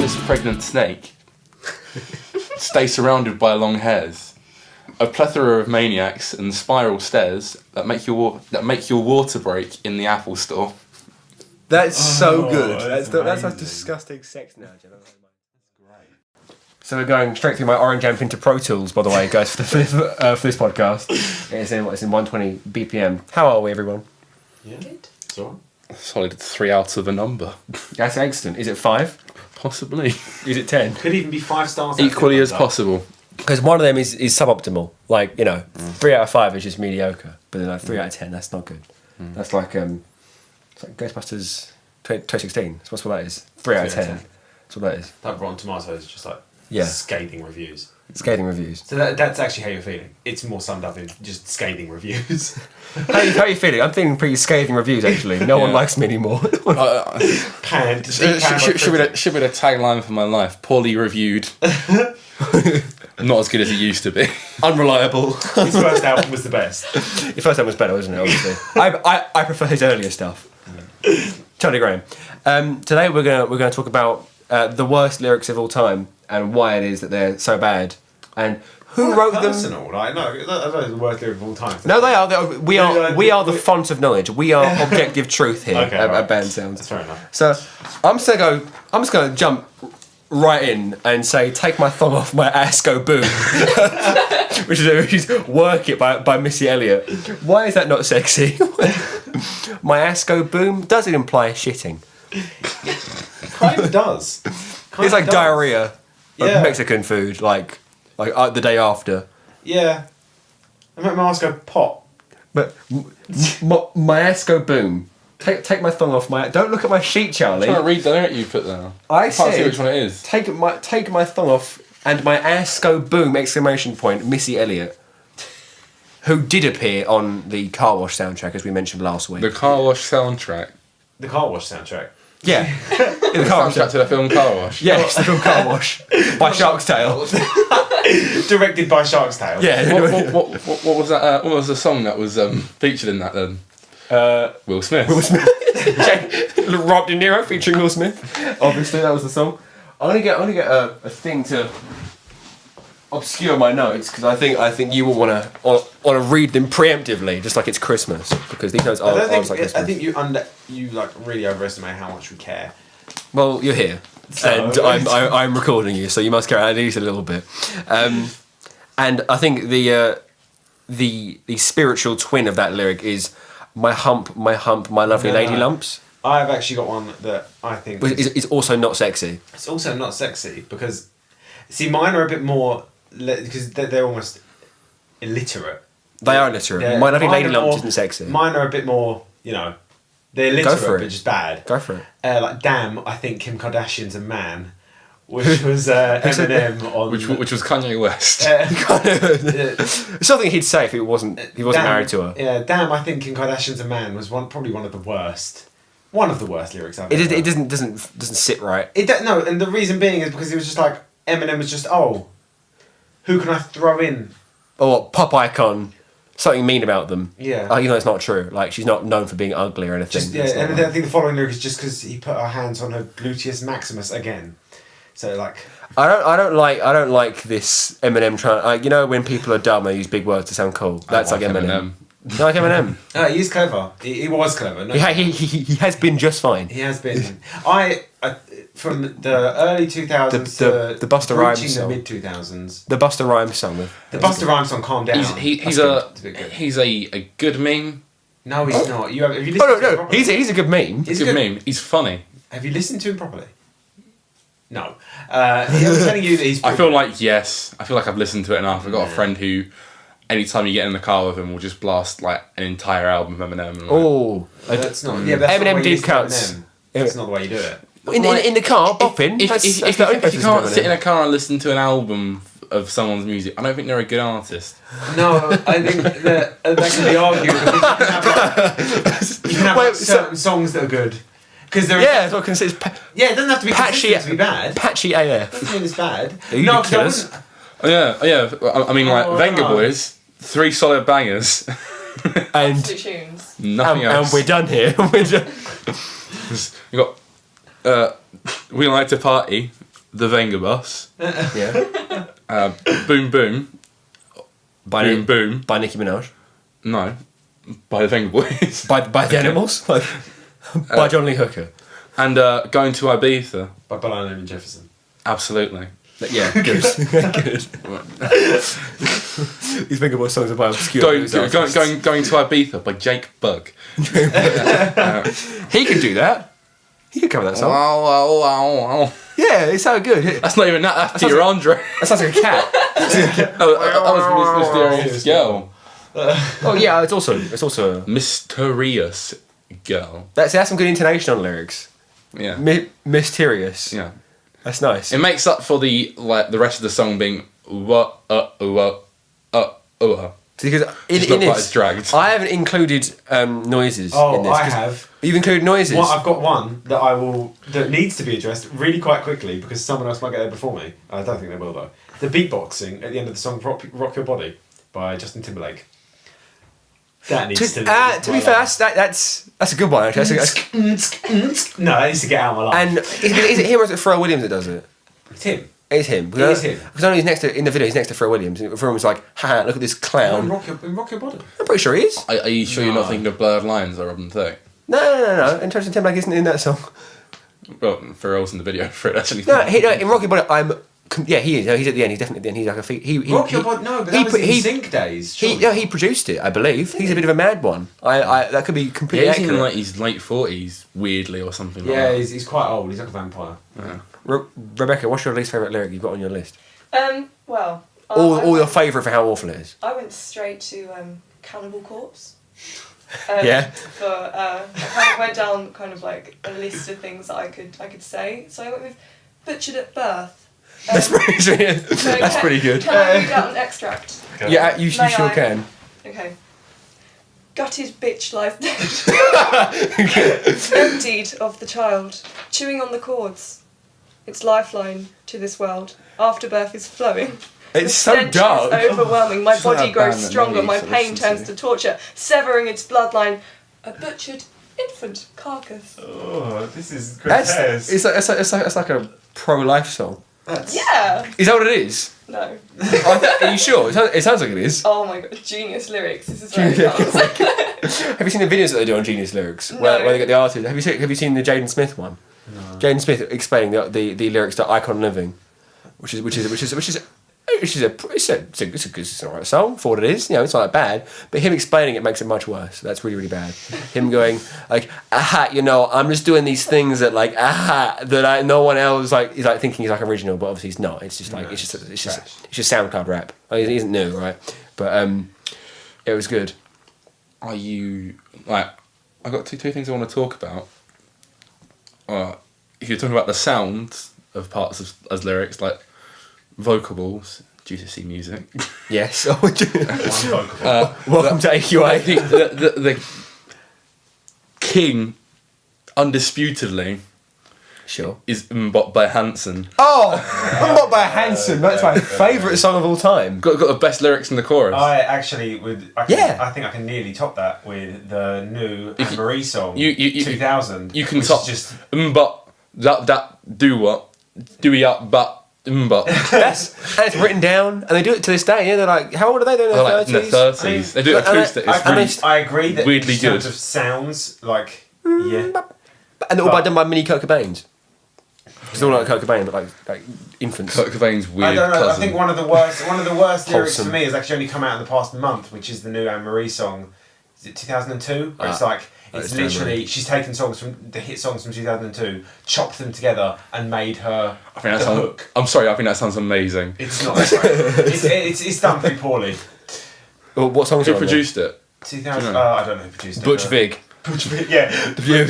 helpless pregnant snake. Stay surrounded by long hairs. A plethora of maniacs and spiral stairs that make your water break in the Apple Store. That's so good. That's a disgusting sex analogy. So we're going straight through my Orange Amp into Pro Tools, by the way, guys, for this podcast. It's in 120 BPM. How are we, everyone? Yeah. It's all right. Solid 3 out of a number. That's excellent. Is it 5? Possibly. Is it 10? Could even be 5 stars. Equally as possible. Because one of them is suboptimal. Like, 3 out of 5 is just mediocre. But then 3 out of 10, that's not good. That's like, it's like Ghostbusters 2016. That's what that is. 3 out of 10. That's what that is. That Rotten Tomatoes is just like scathing reviews. Scathing reviews. So that's actually how you're feeling. It's more summed up in just scathing reviews. How are you feeling? I'm feeling pretty scathing reviews, actually. No one likes me anymore. Panned. Should be the tagline for my life. Poorly reviewed. Not as good as it used to be. Unreliable. His first album was the best. His first album was better, wasn't it, obviously? I prefer his earlier stuff. Totally agree. Today we're gonna talk about the worst lyrics of all time and why it is that they're so bad and who wrote them. Personal, like that's the worst lyric of all time. No, they are. We are the font of knowledge. We are objective truth here at Band Sounds. That's fair enough. So I'm just gonna jump right in and say, "Take my thumb off my ass, go boom," which is "Work It" by Missy Elliott. Why is that not sexy? My ass go boom. Does it imply shitting? Kind of does. It's like diarrhea of Mexican food, like the day after. Yeah. I meant my ass go pop. But my ass go boom. Take my thumb off my. Don't look at my sheet, Charlie. I'm trying to read the lyric you put there. I can't see said, which one it is. Take my thumb off and my ass go boom! ! Missy Elliott, who did appear on the Car Wash soundtrack, as we mentioned last week. The Car Wash soundtrack. The Car Wash soundtrack. Yeah, the Car Wash soundtrack to the film Car Wash. Yeah, it's the film Car Wash by Shark's Tale. Directed by Shark's Tale. Yeah. What was that? What was the song that was featured in that then? Will Smith. Rob De Niro featuring Will Smith. Obviously, that was the song. I'm gonna get a thing to obscure my notes because I think you will wanna read them preemptively, just like it's Christmas, because these notes are like Christmas. I think you really overestimate how much we care. Well, you're here, and I'm recording you, so you must care at least a little bit. And I think the spiritual twin of that lyric is my hump, my lovely lady lumps. I've actually got one that I think is also not sexy. It's also not sexy because, see, mine are a bit more because they're almost illiterate. They are illiterate. My lovely lady lumps isn't sexy. Mine are a bit more, they're illiterate but just bad. Go for it. Like, damn, I think Kim Kardashian's a man. Which was Eminem on... Which was Kanye West. Something he'd say if he wasn't married to her. Yeah, damn, I think Kim Kardashian's a man was probably one of the worst. One of the worst lyrics I've ever heard. It doesn't sit right. No, and the reason being is because he was just like, Eminem was just, who can I throw in? Or pop icon, something mean about them. Yeah. Even though it's not true. Like, she's not known for being ugly or anything. And I think the following lyric is just because he put her hands on her gluteus maximus again. So like, I don't like this Eminem trying. When people are dumb, they use big words to sound cool. That's like Eminem. You like Eminem? He's clever. He was clever. No, he has been just fine. He has been. I from the early 2000s the Busta Rhymes song, the mid 2000s. The Busta Rhymes song. The Busta Rhymes song, Calm Down. He's a good meme. No, he's not. Have you listened to him properly? He's a good meme. He's a good meme. He's funny. Have you listened to him properly? No. He was telling you that he's... I feel like I've listened to it enough. I've got a friend who, anytime you get in the car with him, will just blast like an entire album of Eminem. That's not... Yeah, that's Eminem deep cuts. That's not the way you do it. In the car, bopping. If you can't sit in a car and listen to an album of someone's music, I don't think they're a good artist. No, I think that can be argued because you can have certain songs that are good. That's what I can say. It doesn't have to be consistent to be bad. Patchy AF. Doesn't mean it's bad. No, because I mean, Venga Boys, 3 solid bangers, and tunes. Nothing else. And we're done here. You got We Like to Party, The Venga Bus. Yeah. Boom Boom. By Boom Boom. By Nicki Minaj. No. By the Venga Boys. By the Animals. By John Lee Hooker. And Going to Ibiza. By Balana and Jefferson. Absolutely. Yeah, good. Good. These Venga Boy songs are by obscure. Going to Ibiza by Jake Bugg. He can do that. He could cover that song. Wow. Yeah, it's so good. That's not even that. That's Dear Andre. That sounds like a cat. No, that was Mysterious Girl. Oh yeah, it's also Mysterious Girl. that's some good intonation on lyrics. Yeah. Mysterious. Yeah. That's nice. It makes up for the rest of the song being Because It's not quite as dragged. I haven't included noises in Oh, this. I have. You've included noises. Well, I've got one that needs to be addressed really quite quickly because someone else might get there before me. I don't think they will though. The beatboxing at the end of the song "Rock Your Body" by Justin Timberlake. That needs to be fair, that's a good one. Actually. No, that needs to get out of my life. And is it him or is it Pharrell Williams that does it? It's him. It's him. It is him. Because I know he's next to in the video. He's next to Pharrell Williams. And Pharrell was like, "Ha, look at this clown." Rock Your Body. I'm pretty sure he is. Are you sure you're not thinking of Blurred Lines or Robin Thicke? No. And Justin Timberlake isn't in that song. Well, Pharrell's in the video for it actually. No, in Rocky Body, he is. No, he's at the end. He's definitely at the end. He's like a Rock Your Body. No, but that was in Sync days. He produced it, I believe. He's a bit of a mad one. I that could be completely he's accurate. in like his late 40s, weirdly or something. Yeah, like that. he's quite old. He's like a vampire. Yeah. Rebecca, what's your least favourite lyric you've got on your list? Well, All your favourite for how awful it is. I went straight to Cannibal Corpse. Yeah. I kind of went down kind of like a list of things that I could say. So I went with butchered at birth. That's pretty good. Can I read out an extract? Yeah, you sure I? can. Okay. Gutted bitch life dead. Emptied of the child, chewing on the cords. Its lifeline to this world. Afterbirth is flowing. It's The so stench dark. is overwhelming. My It's like body a grows band that stronger. nobody My used to pain listen turns to. to torture, severing its bloodline. A butchered infant carcass. Oh, this is It's like a pro-life song. Yeah. Is that what it is? No. Are you sure? It sounds like it is. Oh my god, genius lyrics. This is very comes. Have you seen the videos that they do on Genius Lyrics? Where they get the artists? Have you seen the Jaden Smith one? No. Jaden Smith explaining the lyrics to Icon Living, which is it's an alright song for what it is. You know, it's not that bad. But him explaining it makes it much worse. That's really, really bad. Him going like, aha, you know, I'm just doing these things that like, aha, that no one else is like thinking he's like original, but obviously he's not. It's just like it's just SoundCloud rap. He isn't new, right? But it was good. Are you like? I've got two things I want to talk about. If you're talking about the sound of parts of as lyrics, like vocables, GCSE music. Yes. One vocal. Welcome to AQA. The king, undisputedly, Sure. is Mbop by Hanson. Oh, Not by Hanson. That's my favourite song of all time. Got the best lyrics in the chorus. I actually I think I can nearly top that with the new Anne Marie song. You 2000. You can which top is just Mbop that do what do we up but Mbop. And it's written down, and they do it to this day. Yeah, they're like, how old are they? They're in Like in the 30s. 30s. They do it acoustic. It's really I agree that weirdly in terms good. of sounds like yeah. And they're all done by mini Kurt Cobains. It's all like Kurt Cobain, but like infants. Kurt Cobain's weird I don't know. cousin. I think one of the worst lyrics Wholesome. for me has actually only come out in the past month, which is the new Anne Marie song. Is it 2002? Where it's like it's it's literally she's taken songs from the hit songs from 2002, chopped them together, and made her I think that the sounds, hook. I'm sorry, I think that sounds amazing. It's not. It's done pretty poorly. Well, what songs Who are on there? produced it? 2000. know? I don't know who produced it. Butch but- Vig. Butch Vig. Yeah. Yeah,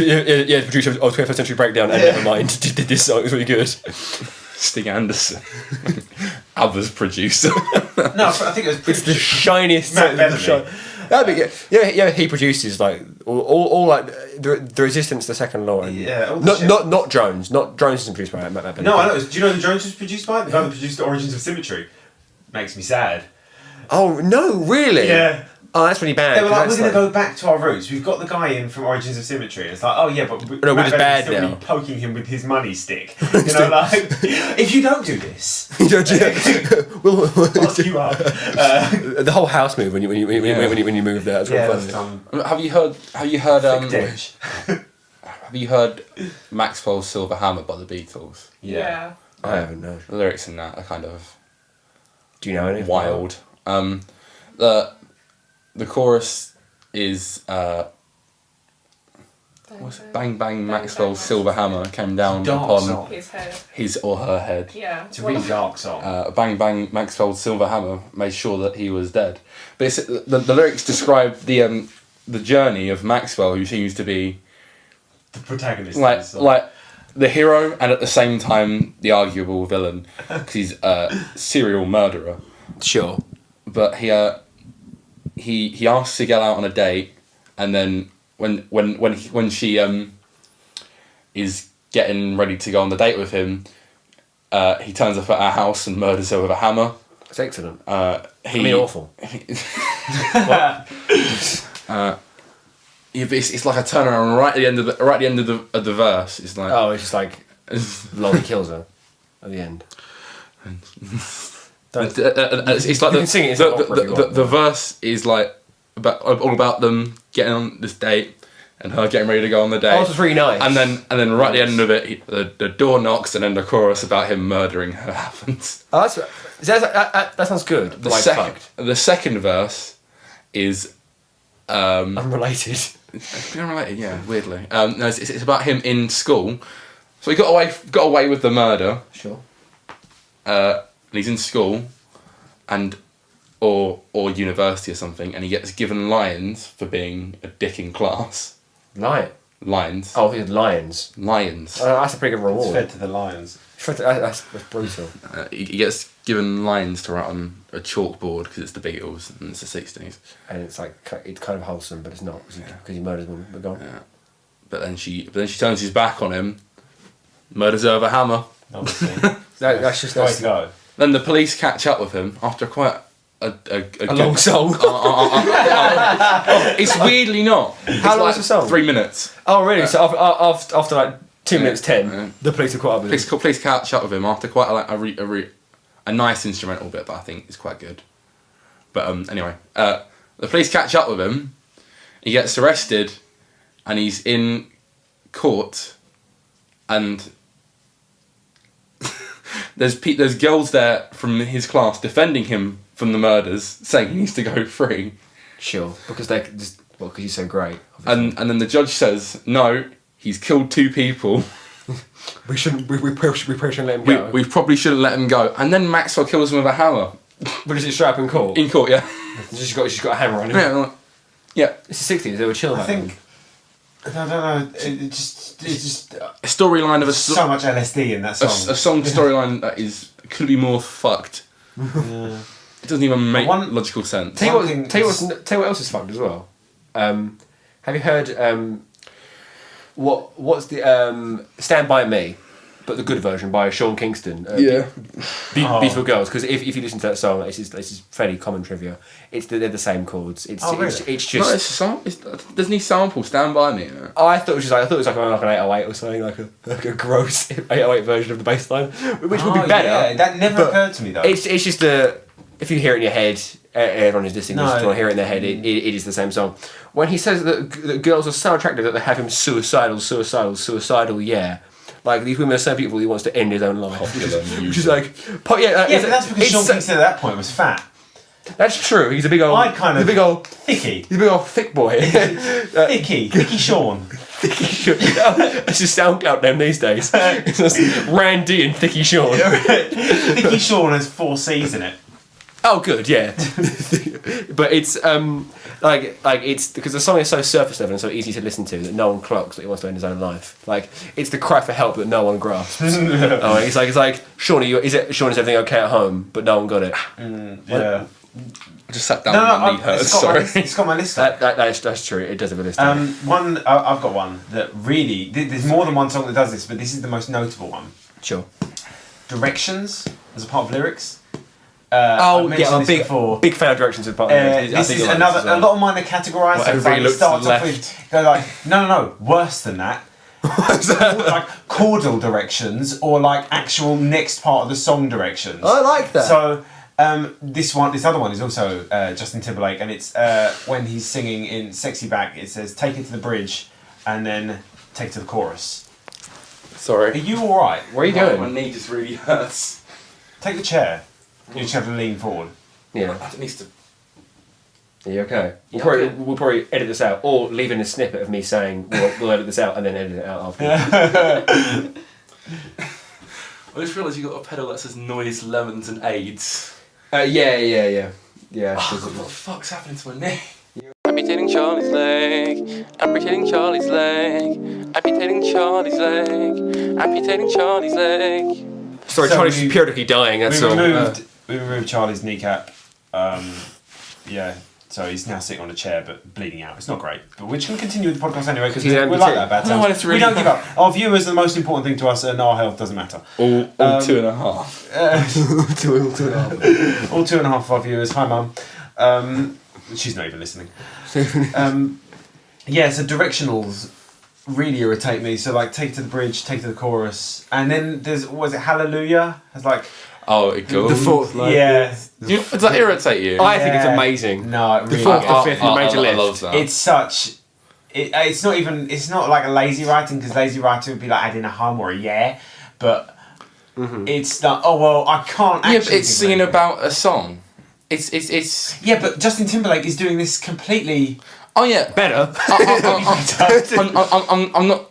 the producer of 21st Century Breakdown and Nevermind did this song. It was really good. Sting Anderson. Others producer. No, I think it was. It's the shiniest. Matt Bellamy. Yeah, he produces like all like the Resistance, the Second Law, and Yeah, all the shit. not Drones. Not Drones isn't produced by Matt Bellamy. No, I know. Do you know who Jones was produced by? The guy that produced The Origins of Symmetry. Makes me sad. Oh no, really? Yeah. Oh, that's really bad. They were like, we're 'cause going to that's go back to our roots. We've got the guy in from Origins of Symmetry. And it's like, oh yeah, but we're Matt just Bellamy bad still now. be poking him with his money stick. You know, like, if you don't do this, You don't we'll fuck you up. the whole house move when you move there. That's Yeah, really that's funny. Have you heard? Ditch. Have you heard Maxwell's Silver Hammer by the Beatles? Yeah. I don't know. The lyrics in that are kind of Do you know anything? wild. The chorus is what's it? Bang bang Maxwell's silver hammer came down Dark upon song. His head. his or her head. Yeah. It's a really dark song. Bang bang Maxwell's silver hammer made sure that he was dead. But it's, the lyrics describe the journey of Maxwell, who seems to be The protagonist. of the song. like the hero and at the same time the arguable villain, because he's a serial murderer. Sure. But he asks to get out on a date, and then when she is getting ready to go on the date with him, he turns up at her house and murders her with a hammer. It's excellent. Awful. It's like a turnaround right at the end of the verse. It's like Oh, it's just like Lolly kills her at the end. it's like You can sing it as an opera if you want. the verse is like all about them getting on this date and her getting ready to go on the date. Oh, it's really nice. And then right at the end of it, the door knocks, and then the chorus about him murdering her happens. Oh, that sounds good. Fucked. The second verse is Unrelated. unrelated, yeah, weirdly. No, it's about him in school. So he got away with the murder. Sure. And he's in school, or university or something, and he gets given lines for being a dick in class. Lion. Lines. Oh, it's lions. Lions. That's a pretty good It's reward. fed to the lions. That's brutal. He gets given lines to write on a chalkboard because it's the Beatles and it's the 60s. And it's like it's kind of wholesome, but it's not because he murders them. But gone. Yeah. But then she turns his back on him, murders her with a hammer. Obviously. That's just Way to go. Then the police catch up with him after quite a long song. It's weirdly not. How long is the song? 3 minutes. Oh, really? So after like 2 minutes 10, the police are caught up with him. Police catch up with him after quite a nice instrumental bit that I think is quite good. But anyway, the police catch up with him. He gets arrested, and he's in court, and there's girls there from his class defending him from the murders, saying he needs to go free. Sure, because because he's so great. And then the judge says, no, he's killed 2 people. We probably shouldn't let him go. We probably shouldn't let him go. And then Maxwell kills him with a hammer. But is it straight up in court? In court, yeah. She's got a hammer on him. Yeah. It's the 60s. They were chill. I think. I don't know. It just A storyline of so much LSD in that a song. song storyline that could be more fucked. Yeah. It doesn't even make One- logical sense. Tell you what else is fucked as well. Have you heard what's the Stand By Me, but the good version by Sean Kingston? Yeah. Beautiful Girls. Because if you listen to that song, this is fairly common trivia. They're the same chords. It's really? it's just. No, doesn't he sample Stand By Me? I thought it was like an 808 or something, like a gross 808 version of the bass line, which would be better. Yeah, that never but occurred to me though. It's just if you hear it in your head, everyone who's listening No. just want to hear it in their head. It is the same song. When he says that girls are so attractive that they have him suicidal, yeah. Like these women are so beautiful, he wants to end his own life. Which is like, yeah, but that's because Sean Kingston at that point was fat. That's true. He's a big old. He's a big old thick boy. Thicky Sean. It's just SoundCloud name these days. It's just Randy and Thicky Sean. Thicky Sean has 4 C's in it. Oh, good, yeah. But it's like it's because the song is so surface level and so easy to listen to that no one clocks that he wants to end his own life. Like it's the cry for help that no one grasps. It's like Sean, is everything okay at home? But no one got it. Yeah. I just sat down and my knee hurts, sorry. It's got my list. That's true. It does have a list. I've got one that really. There's more than one song that does this, but this is the most notable one. Sure. Directions as a part of lyrics. I've mentioned I'm this before. big fan of directions of part. This is another. A lot of mine are categorised. So everybody it looks to starts the off with they're like no, worse than that. Like chordal directions or like actual next part of the song directions. I like that. So this other one is also Justin Timberlake, and it's when he's singing in "Sexy Back." It says "Take it to the bridge," and then "Take it to the chorus." Sorry. Are you all right? Where are you My going? knee just really hurts. Take the chair. You just have to lean forward. Yeah. It needs to. Are you okay? Yeah, We'll probably edit this out, or leave in a snippet of me saying we'll edit this out and then edit it out after. I just realised you got a pedal that says noise, lemons, and AIDS. Yeah. Oh, God, what the fuck's happening to my knee? Amputating Charlie's leg. Amputating Charlie's leg. Amputating Charlie's leg. Amputating Charlie's leg. Sorry, So Charlie's we- periodically dying. That's all. We removed Charlie's kneecap. Yeah, so he's now sitting on a chair but bleeding out. It's not great, but we're just going to continue with the podcast anyway because He's we amputated. like that bad No, times. it's really We don't give up. Our viewers are the most important thing to us, and our health doesn't matter. All 2.5. All 2.5 of our viewers. Hi, Mum. She's not even listening. Yeah, so directionals really irritate me. So like, take to the bridge, take to the chorus, and then was it Hallelujah? It's like Oh, it goes. The fourth, Does that irritate you? I think it's amazing. No, it really. The fourth, the fifth, the major I lift. love that. It's such. It's not even. It's not like a lazy writing because lazy writing would be like adding a hum or a yeah, but it's not. Oh well, I can't. Actually Yeah, but it's think of singing anything. about a song. It's. Yeah, but Justin Timberlake is doing this completely. Oh yeah. Better. I'm not.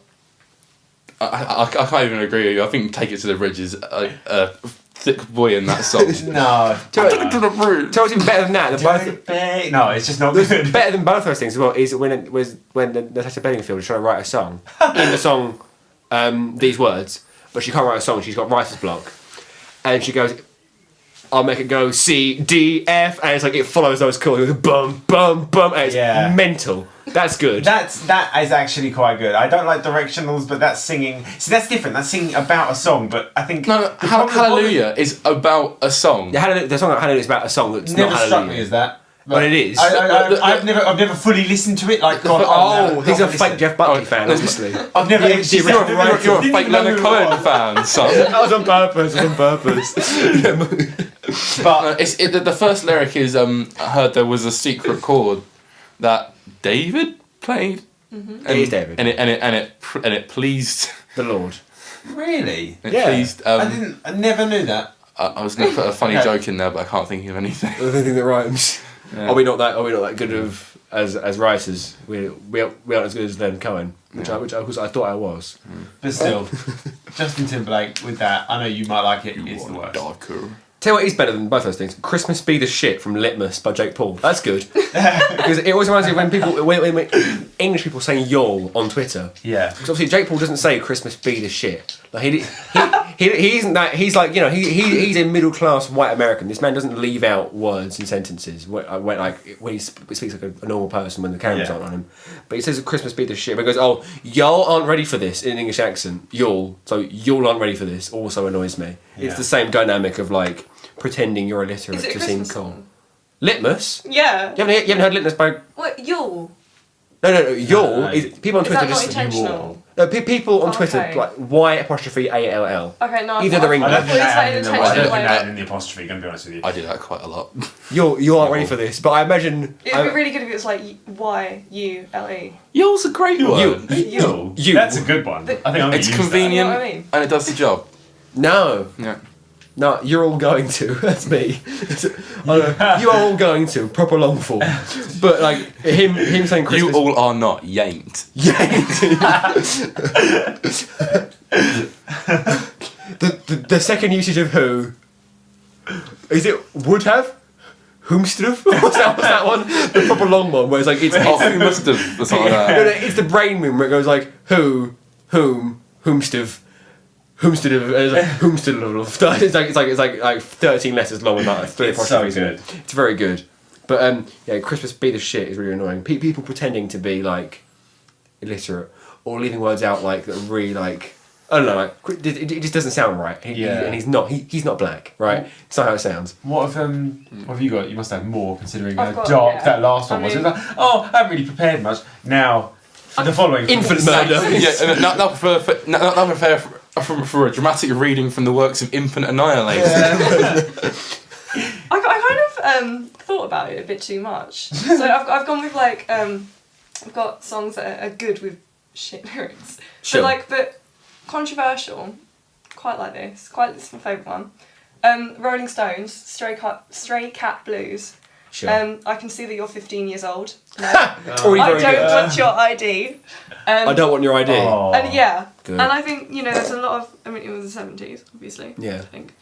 I can't even agree with you. I think "Take It to the Bridge" is a thick boy in that song. No. Take it to the bridge. Tell us even better than that. The No, it's just not good. better than both those things as well is when Natasha Bedingfield is trying to write a song. In the song, these words, but she can't write a song. She's got writer's block, and she goes, "I'll make it go C D F," and it's like it follows those chords. It goes bum bum bum, and it's mental. That's good. That is actually quite good. I don't like directionals, but that's singing. See, that's different. That's singing about a song, but I think No, Hallelujah is about a song. Yeah, Hallelujah, the song Hallelujah is about a song that's never not struck Hallelujah. me as that. But it is. I've never fully listened to it. Like, gone, He's a fake listen. Jeff Buckley fan, obviously. I've never. actually You're a fake Leonard Cohen fan, son. That was on purpose. But The first lyric is I heard there was a secret chord that David played. It is David. And it pleased The Lord. really, it Yeah. pleased. I never knew that. I was going to put a funny Okay. joke in there, but I can't think of anything. The thing that rhymes. Yeah. Are we not that good of as writers? We aren't as good as Leonard Cohen, which I thought I was. But still, Justin Timberlake with that. I know you might like it. It's the worst. Darker. Tell you what is better than both those things. Christmas Be the Shit from Litmus by Jake Paul. That's good. Because it always reminds me of when English people say y'all on Twitter. Yeah. Because obviously Jake Paul doesn't say Christmas Be the Shit. Like he isn't that. He's like, you know, he's a middle class white American. This man doesn't leave out words and sentences when he speaks like a normal person when the cameras aren't on him. But he says Christmas Be the Shit. But he goes, oh, y'all aren't ready for this in an English accent. Y'all. So y'all aren't ready for this also annoys me. Yeah. It's the same dynamic of like pretending you're illiterate Is it a to seem Christmas cool. song? Litmus? Yeah. You haven't heard Litmus by... What, y'all? No. Y'all. No. Is, people on Is Twitter that not just... intentional? No, people on Twitter, Okay. like Y''ALL. Okay, no. Either they're I English. don't think It's that like added in the, intentional, I don't think like- that added in the apostrophe. Gonna be honest with you. I do that quite a lot. You aren't ready for this, but I imagine... It'd be really good if it was like Y-U-L-E. Y'all's a great word. You. That's a good one. I think I'm gonna It's use convenient You know what I mean? and it does the job. No. Yeah. No, you're all going to. That's me. You are all going to. Proper long form. But like him saying Christmas. You all are not. You ain't. the second usage of who is it? Would have. Whomstove? What's that one? The proper long one where it's like it's Oh, who must have something like no, that. it's the brain meme where it goes like who, whom, whomstove. It's like 13 letters long with like 3 It's so apostrophes in good. it. It's very good. But yeah, Christmas Be the Shit is really annoying. People pretending to be like illiterate or leaving words out like that are really like I don't know, like it just doesn't sound right. And he's not black, right? It's not how it sounds. What have you got? You must have more, considering I've how got- dark yeah. that last one was. It was like, I haven't really prepared much. Now, for the following. Infant murder. Yeah, now prepare for a dramatic reading from the works of Infant Annihilator. I kind of thought about it a bit too much. So I've gone with like I've got songs that are good with shit lyrics. Sure. But controversial. Quite like this. It's my favourite one. Rolling Stones, Stray Cat Blues. Sure. I can see that you're 15 years old. No, Already I very don't good. want your ID. I don't want your ID. Oh. And yeah, Good. and I think there's a lot of. I mean, it was the 70s, obviously. Yeah. I think.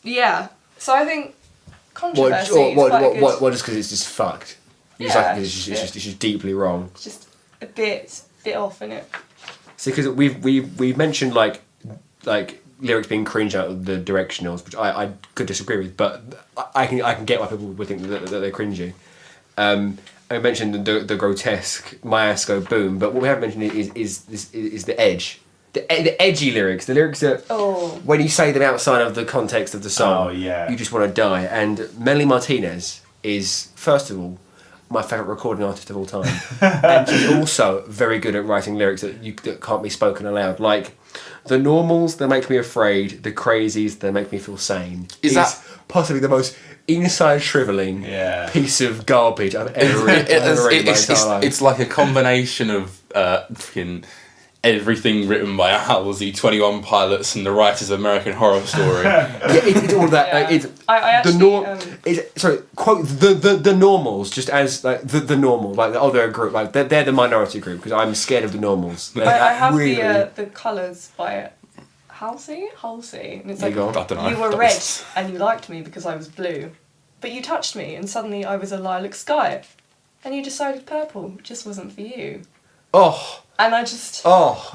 Yeah. So I think controversy is quite a good. What? Just because it's just fucked. You just Yeah, like it's just deeply wrong. It's just a bit off, innit? See, because we've mentioned like lyrics being cringe out of the directionals, which I could disagree with, but I can get why people would think that they're cringy. I mentioned the grotesque, Myasco boom, but what we haven't mentioned is the edge, the edgy lyrics, the lyrics that when you say them outside of the context of the song, you just want to die. And Melanie Martinez is, first of all, my favourite recording artist of all time, and she's also very good at writing lyrics that can't be spoken aloud. Like the normals, they make me afraid. The crazies, they make me feel sane. Is that possibly the most inside shriveling piece of garbage I've ever read in my entire life? It's like a combination of fucking everything written by Halsey, 21 Pilots, and the writers of American Horror Story. It's all that. Like, it's I actually quote the normals, just as like the normal, like they're a group, like they're the minority group, because I'm scared of the normals. I have really, the colours by Halsey, and it's There like you go. I don't know. you were red and you liked me because I was blue, but you touched me and suddenly I was a lilac sky, and you decided purple just wasn't for you. And I just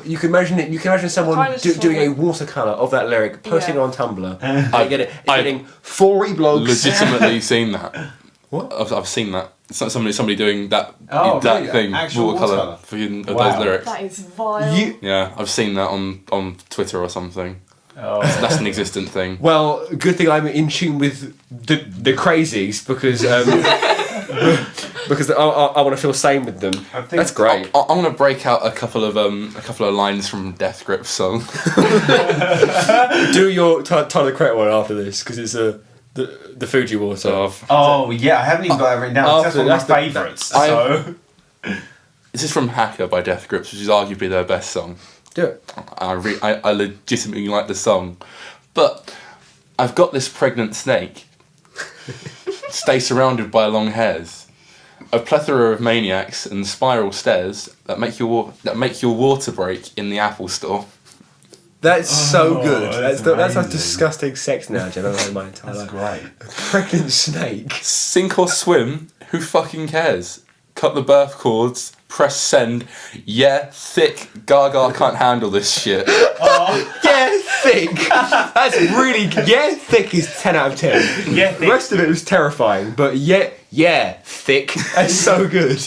you can imagine it. You can imagine someone Kind of just doing a sort of- watercolour of that lyric, posting it on Tumblr. I've Getting 40 blogs. legitimately seen that. What? I've seen that. It's not somebody doing that Oh, that really? thing, Actual watercolour, watercolour? of Wow. those lyrics. that is vile. Yeah, I've seen that on Twitter or something. Oh. That's an existent thing. Well, good thing I'm in tune with the crazies, because because I want to feel same with them. I think That's great. I'm gonna break out a couple of lines from Death Grip's song. Do your Tyler Creator one after this, because it's the Fuji water. So Oh yeah, I haven't even got that written down. That's one of my favourites. So this is from Hacker by Death Grips, which is arguably their best song. Do it. I legitimately like the song, but I've got this pregnant snake. Stay surrounded by long hairs, a plethora of maniacs and spiral stairs that make your water break in the Apple Store. That's so good. that's That's a amazing. disgusting sex analogy I've ever heard in my entire that's life. great. Pregnant snake. Sink or swim, who fucking cares? Cut the birth cords, press send. Yeah, thick. Gaga can't handle this shit. Yeah, thick. That's really thick is 10 out of 10. Yeah, The rest of it was terrifying, but thick. That's so good.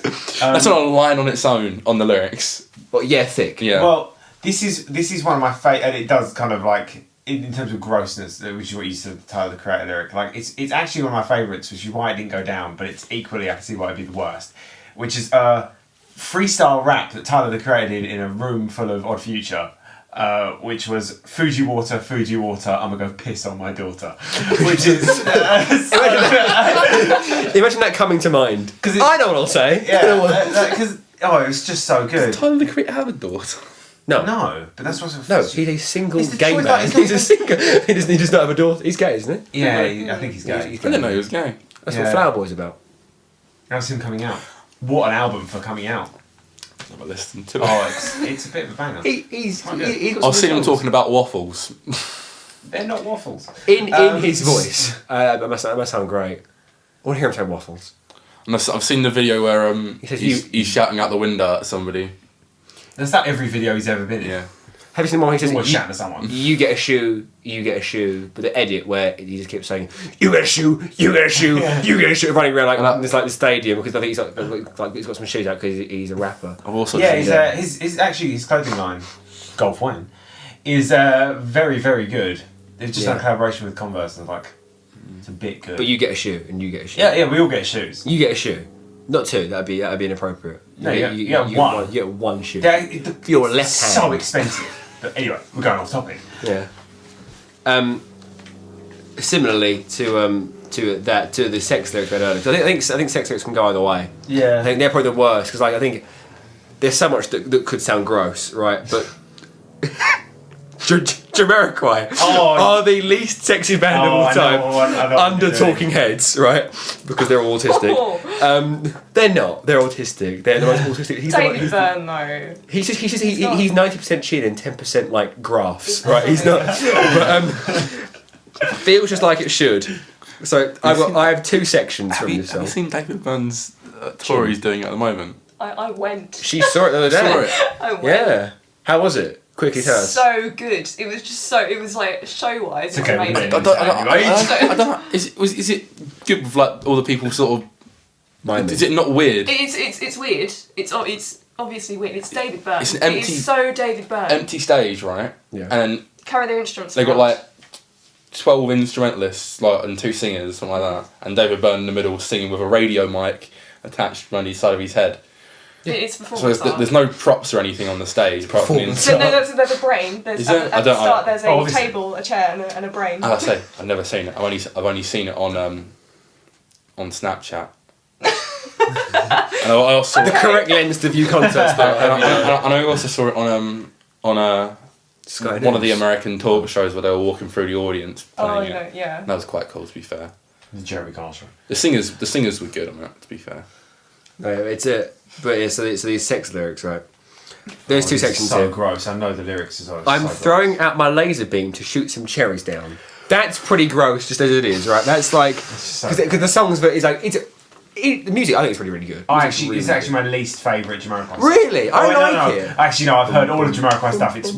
That's not a line on its own on the lyrics. But thick. Yeah. Well, this is one of my favourite, and it does kind of like in terms of grossness, which is what you said, Tyler the Creator lyric. Like it's actually one of my favourites, which is why it didn't go down. But it's equally, I can see why it'd be the worst. Which is freestyle rap that Tyler the Creator did in a room full of Odd Future. Which was Fuji water, I'm gonna go piss on my daughter. Which is Imagine that coming to mind. Because I know what I'll say. because it was just so good. Tyler the Creator have a daughter? No, but that's what's No, he's a single It's the gay choice, man. it's not- He's a single. He does not have a daughter. He's gay, isn't he? Yeah, I think he's gay. I didn't know he was gay. That's Yeah. what Flower Boy's about. How's him coming out? What an album for coming out! I've not listened to it. Oh, it's a bit of a banger. He's got I've some seen him songs. talking about waffles. They're not waffles. in his voice. That must sound great. I want to hear him say waffles. And I've seen the video where says he's shouting out the window at somebody. That's that every video he's ever been in. Yeah. Have you seen the one where he Always says, shouting at someone. you get a shoe, but the edit where he just keeps saying, you get a shoe, you get a shoe, you get a shoe, running around like this the stadium because I think he's got some shoes out because he's a rapper. I've also his clothing line, Golf One, is very, very good. They've just done a collaboration with Converse and like, it's a bit good. But you get a shoe and you get a shoe. Yeah, we all get shoes. You get a shoe. Not two, that'd be inappropriate. No, you get one. You get one shoe. You're left so hand. expensive. But anyway, we're going off topic. Yeah. Similarly to the sex lyrics we had earlier. 'Cause I think sex lyrics can go either way. Yeah. I think they're probably the worst because I think there's so much that could sound gross, right? But Jamiroquai are the least sexy band of all time. I know Under Talking Heads, right? Because they're all autistic. They're not. They're autistic. They're the most autistic. David Byrne though. He's 90% chin and 10% like graphs, right? He's not. But, feels just like it should. So I have two sections from this song. Have you seen David Byrne's tour he's doing at the moment? I went. She saw it the other day. Saw it. I went. Yeah. How was it? Quickly tell us. So good. It was just so. It was like show-wise. It's okay, It was amazing. I don't know. Is it good with like all the people sort of? Is it not weird? It's weird. It's obviously weird. It's David Byrne. It's an empty. It's so David Byrne. Empty stage, right? Yeah. And Carry their instruments. they got around. like 12 instrumentalists, like, and 2 singers, something like that, and David Byrne in the middle singing with a radio mic attached around each side of his head. It's So performance art. there's no props or anything on the stage apart from the So there's a brain. There's Is there? at the start. There's a obviously. table, a chair, and a brain. As I say, I've never seen it. I've only seen it on Snapchat. And I also The correct lens to view contest. and I also saw it on Sky one of the News. American talk shows where they were walking through the audience playing it. Yeah. That was quite cool, to be fair. Jeremy Carter. The singers were good on that, to be fair. No, it's a. But yeah, so these sex lyrics, right? There's two sections So here. gross. I know the lyrics as well. I'm so throwing out my laser beam to shoot some cherries down. That's pretty gross, just as it is, right? That's like because the songs, but it's like the music. I think it's really, really good. It's actually my least favourite Jamiroquai song. Really, I no, like it. Actually, no. I've heard all of Jamiroquai stuff. It's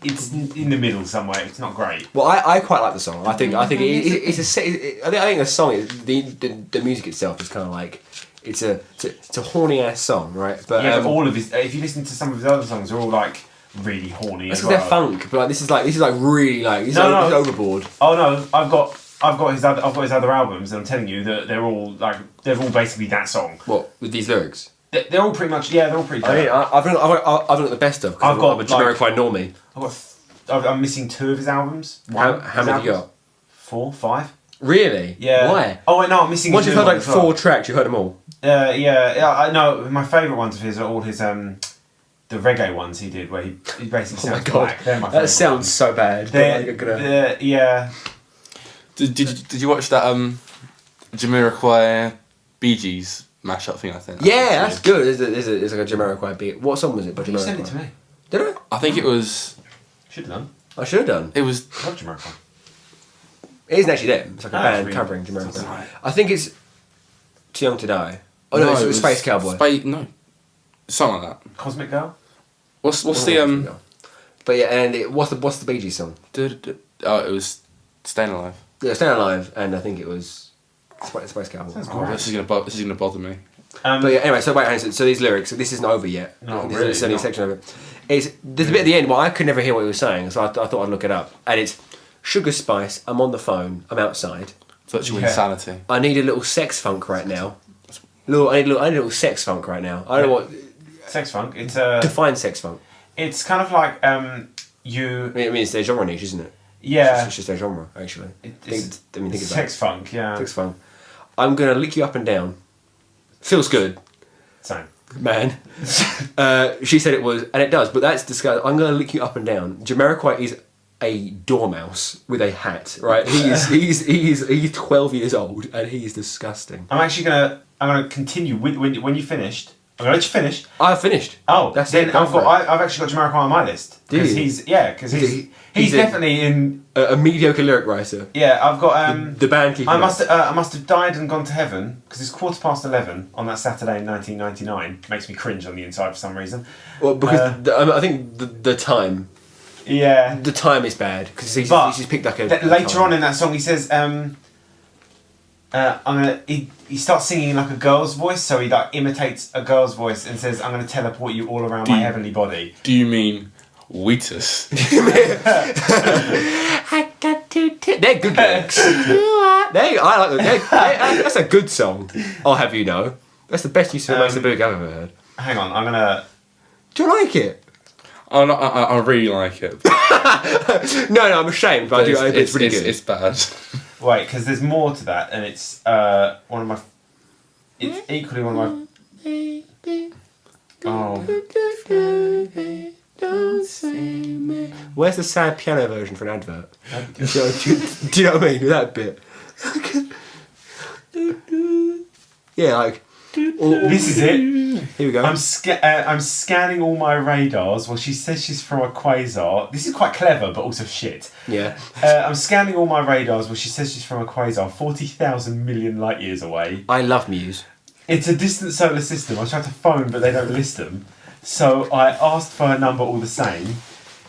it's in the middle somewhere. It's not great. Well, I quite like the song. I think it's a. I think the song is the music itself is kind of like it's a horny ass song, right? But Yeah, but all of his. If you listen to some of his other songs, they're all like really horny that's as because well. they're funk. But like this is like really like this is overboard. Oh no, I've got his other albums, and I'm telling you that they're all basically that song. What with these lyrics? They're all pretty much they're all pretty. Good. I've got the best of. I've got I'm a Jamiroquai normie. I'm missing 2 of his albums. How many you got? 4, 5. Really? Yeah. Why? Oh wait, no, I'm missing. Once his you've new heard one like as 4 tracks, you've heard them all. Yeah. I know. My favourite ones of his are all his the reggae ones he did, where he basically sounds black. They're my favourite That sounds ones. so bad. Yeah. Did you watch that Jamiroquai Bee Gees mashup thing? I think. Yeah, that's good. There's like a Jamiroquai beat. What song was it by You sent it Jamiroquai? to me. Did I? I think it was. Should have done. I should have done. It was. I love Jamiroquai. It isn't actually them. It's like a No, band it's really- covering Jamiroquai. it's alright. I think it's Too Young to Die. Oh no, it was Space Cowboy. No, something like that. Cosmic Girl. What's the But yeah, and what's the Bee Gees song? Oh, it was Staying Alive. Yeah, Staying Alive, and I think it was Space Cowboy. Sounds Oh, this is gonna bother me. But yeah, anyway, so wait, so these lyrics, this isn't over yet. No, this really, is only a not. section of it. There's a bit at the end where I could never hear what he was saying, so I thought I'd look it up. And it's Sugar Spice, I'm on the phone, I'm outside. Virtual Yeah. insanity. I need a little sex funk right now. I need a little sex funk right now. I don't know what. Sex funk. It's Define sex funk. It's kind of like you. I mean, it's their genre niche, isn't it? Yeah. It's just their genre, actually. It's think about sex funk. Yeah. it. Sex funk. I'm gonna lick you up and down. Feels good, Same. man. She said it was, and it does, but that's disgusting. I'm gonna lick you up and down. Jamiroquai is a dormouse with a hat, right? He's 12 years old and he's disgusting. I'm gonna continue with when you finished. I'm gonna let you finish. I've finished. Oh, That's then it, go for it. I've actually got Jamiroquai on my list. Do you? Because he's a- definitely in. A mediocre lyric writer. Yeah, I've got The band keeper. I must have died and gone to heaven because it's 11:15 on that Saturday in 1999. Makes me cringe on the inside for some reason. Well, because I think the time Yeah. The time is bad because he's just picked like a. Later on in that song, he says, he starts singing in like a girl's voice, so he like imitates a girl's voice and says, "I'm gonna teleport you all around my heavenly body." Do you mean Wheatus? I got to. They're good lyrics. I like them. That's a good song. I'll have you know. That's the best use of Most of the Boog I've ever heard. Hang on, I'm gonna. Do you like it? I really like it. No, I'm ashamed, but I do. It's really good. It's bad. Wait, because there's more to that, and it's one of my. It's equally one of my. Oh. Where's the sad piano version for an advert? Do you know what I mean? That bit. Yeah, like. This is it. Here we go. I'm scanning all my radars. Well, she says she's from a quasar. This is quite clever, but also shit. Yeah. I'm scanning all my radars. Well, she says she's from a quasar 40,000 million light years away. I love Muse. It's a distant solar system. I tried to phone, but they don't list them. So I asked for her number all the same.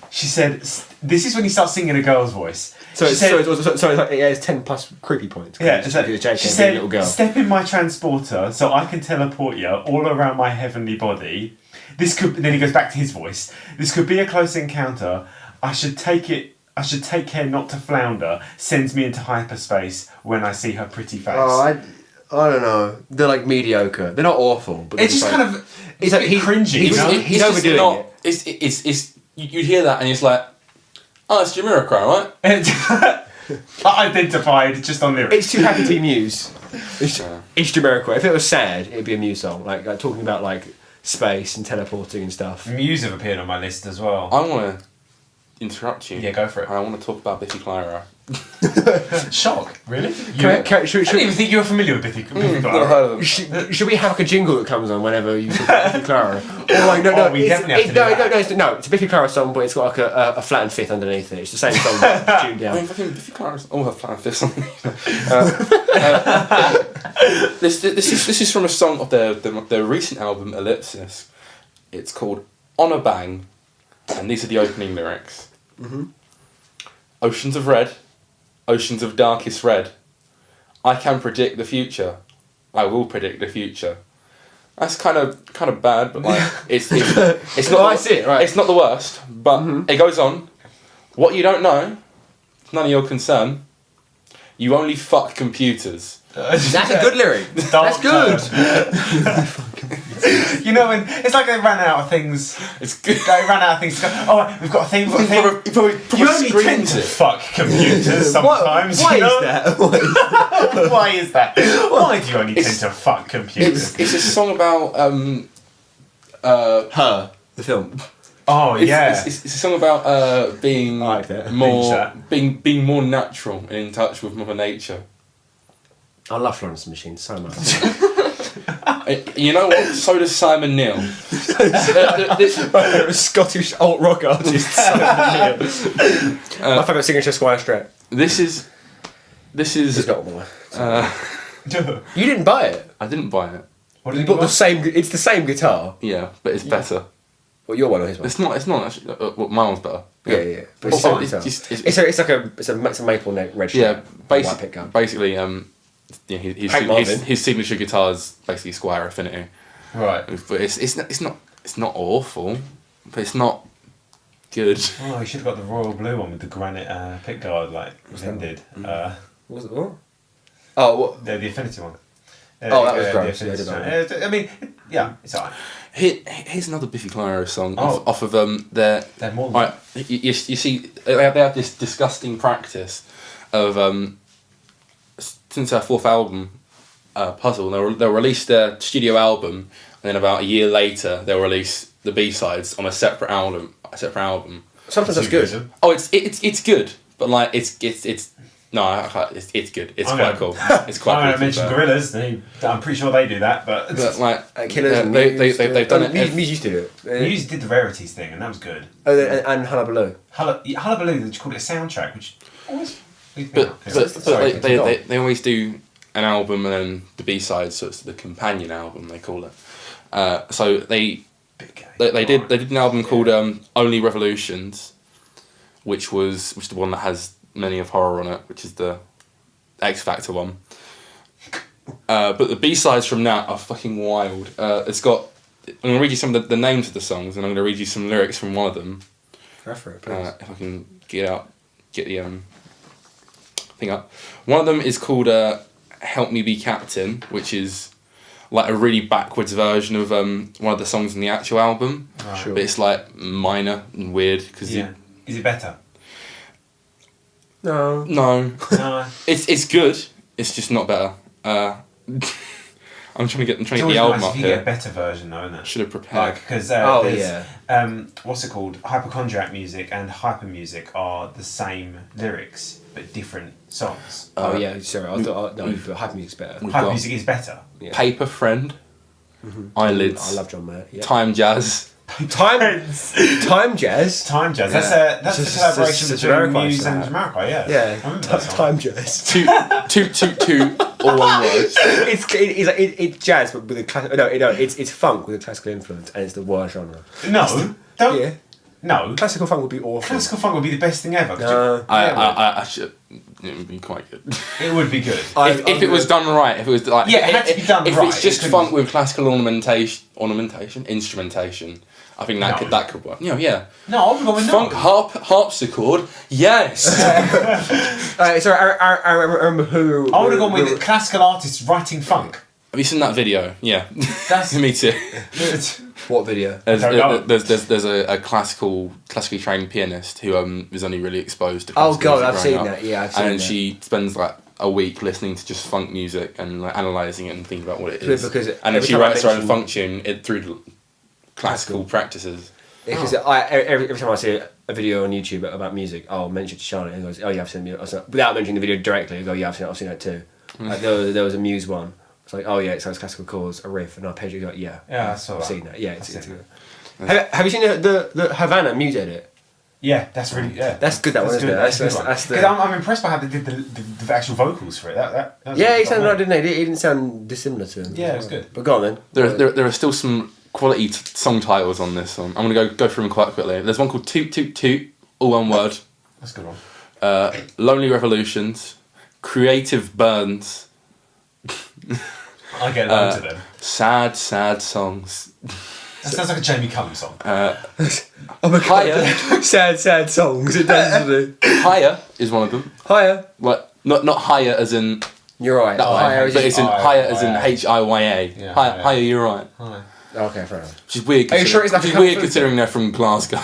She said, this is when he starts singing a girl's voice. So it's 10 plus creepy points. Yeah, she said, little girl. Step in my transporter so I can teleport you all around my heavenly body. Then he goes back to his voice. This could be a close encounter. I should take care not to flounder. Sends me into hyperspace when I see her pretty face. Oh, I don't know. They're like mediocre. They're not awful, but it's just kind of it's like cringy. He's overdoing it. It's you hear that and it's like, oh, it's Jamiroquai, right? Identified just on lyrics. It's too happy to be Muse. It's Jamiroquai. If it was sad, it'd be a Muse song, like talking about like space and teleporting and stuff. Muse have appeared on my list as well. I want to interrupt you. Yeah, go for it. I want to talk about Biffy Clyro. Shock, really? Should I didn't even think you were familiar with Biffy Clyro. Should we have like a jingle that comes on whenever you talk about Biffy Clyro? Or like, no, we definitely have to do that. No, it's a Biffy Clyro song, but it's got like a flattened fifth underneath it. It's the same song, but tuned down. I mean, fucking Biffy Clyro's all her flattened fifths This is from a song of their recent album Ellipsis. It's called On a Bang, and these are the opening lyrics. Mm-hmm. Oceans of red, oceans of darkest red. I can predict the future. I will predict the future. That's kind of bad, but like it's not. I see it, right. It's not the worst, but it goes on. What you don't know, it's none of your concern. You only fuck computers. That's a good lyric. That's good. You know, when it's like they ran out of things. It's good. They ran out of things. Oh, we've got a thing. We've got a thing. You only tend to fuck computers sometimes. Why is that? Why is that? Why do you only tend to fuck computers? It's a song about Her, the film. Oh yeah. It's a song about being like that. more being more natural and in touch with Mother Nature. I love Florence and the Machine so much. You know what? So does Simon Neil. My Scottish alt rock artist. Simon Neil. My favourite signature Squire Strat. This is. He's got more. You didn't buy it. I didn't buy it. What did You bought the same. It's the same guitar. Yeah, but it's better. Well, your one or his one? It's not actually. Well, my one's better. Yeah. But it's it's a maple neck red. Yeah, basically. Basically, his signature guitar is basically Squire Affinity. Right. But it's not awful, but it's not good. Oh, you should have got the royal blue one with the granite pickguard like ended. What was it? What? Oh, what? The Affinity one. That was gross. I mean, yeah, it's alright. Here's another Biffy Clyro song off of their. They're more. Right, you see, they have this disgusting practice of since their fourth album, Puzzle, they'll release their studio album, and then about a year later they'll release the B-sides on a separate album. Sometimes that's good. Oh, it's good, but like it's no, I can't, it's good. It's quite cool. It's quite. I'm going to mention Gorillaz. I'm pretty sure they do that, but like Killers. They've done it. Muse used to do it. Muse did the Rarities thing, and that was good. Oh, and Hullabaloo. Hullabaloo, they called it a soundtrack, which always. But they always do an album and then the B-side, so it's the companion album they call it. So they did an album called Only Revolutions, which is the one that has many of horror on it, which is the X Factor one. But the B-sides from that are fucking wild. It's got. I'm gonna read you some of the names of the songs, and I'm gonna read you some lyrics from one of them. Go for it, please. If I can get the thing up. One of them is called "Help Me Be Captain," which is like a really backwards version of one of the songs in the actual album. Right. But it's like minor and weird because Is it better? No. no, No. it's good. It's just not better. I'm trying to get It's the always album nice up if you get a here. better version, though, isn't it? Should have prepared. Because what's it called? Hypochondriac music and hyper music are the same lyrics but different songs. Oh yeah, sorry. I thought but hyper music's better. We've Hyper got music is better. Yeah. Paper Friend, Eyelids, I love John Mayer. Yeah. Time Jazz. Time jazz. Time jazz. Yeah. That's It's the just- collaboration it's between Jamiroquai Muse style. and Jamiroquai. Yeah. Yeah. I remember that song. Time jazz. Two, all one word. It's jazz, but with a it's funk with a classical influence, and it's the worst genre. No, don't. Yeah. No. Classical funk would be awful. Classical funk would be the best thing ever. I should. It would be quite good. It would be good. If it was done right, if it was like Yeah, it had to be done if right. it's just It funk with classical instrumentation, I think that could work. Yeah. No, I would go with Funk harpsichord, yes. Sorry, I remember who. I would have gone with classical artists writing funk. Have you seen that video? Yeah. That's Me too. What video? There's a classically trained pianist who was only really exposed to Oh classical god, music I've growing seen up. that. Yeah, I've seen And that. she spends like a week listening to just funk music and like analysing it and thinking about what it Yeah, is. because And then every she time I writes her own mention- funk tune through classical practices. Because every time I see a video on YouTube about music, I'll mention it to Charlotte and he goes, "Oh yeah, I've seen it." Without mentioning the video directly, I go, "Yeah, I've seen that too." Like there was a Muse one. It's like, "Oh yeah, it sounds classical chords, a riff," and I page it, go, "Yeah, Yeah, I saw I've that. seen that. Yeah, it's I've seen good." Have you seen the Havana Muse edit? Yeah, that's really That's good. That one, isn't it? That's the. Because I'm impressed by how they did the actual vocals for it. That was Yeah, he really sounded well right, didn't he? He didn't sound dissimilar to him. Yeah, it was good. But go on then. There are still some quality song titles on this song. I'm gonna go through them quite quickly. There's one called Toot Toot Toot, all one word. That's a good one. Lonely Revolutions, Creative Burns, I get loads of them. Sad Songs. That sounds like a Jamie Cullum song. Oh my Higher. sad songs. It does, doesn't it? Higher is one of them. Higher. Like not higher as in You're right. that Higher higher, is but it's in higher as in HIYA. Yeah, Higher, higher. you're right. Hi. Okay, fair enough. Which is weird. Are you sure it's like a which is kung weird fu considering they're from Glasgow.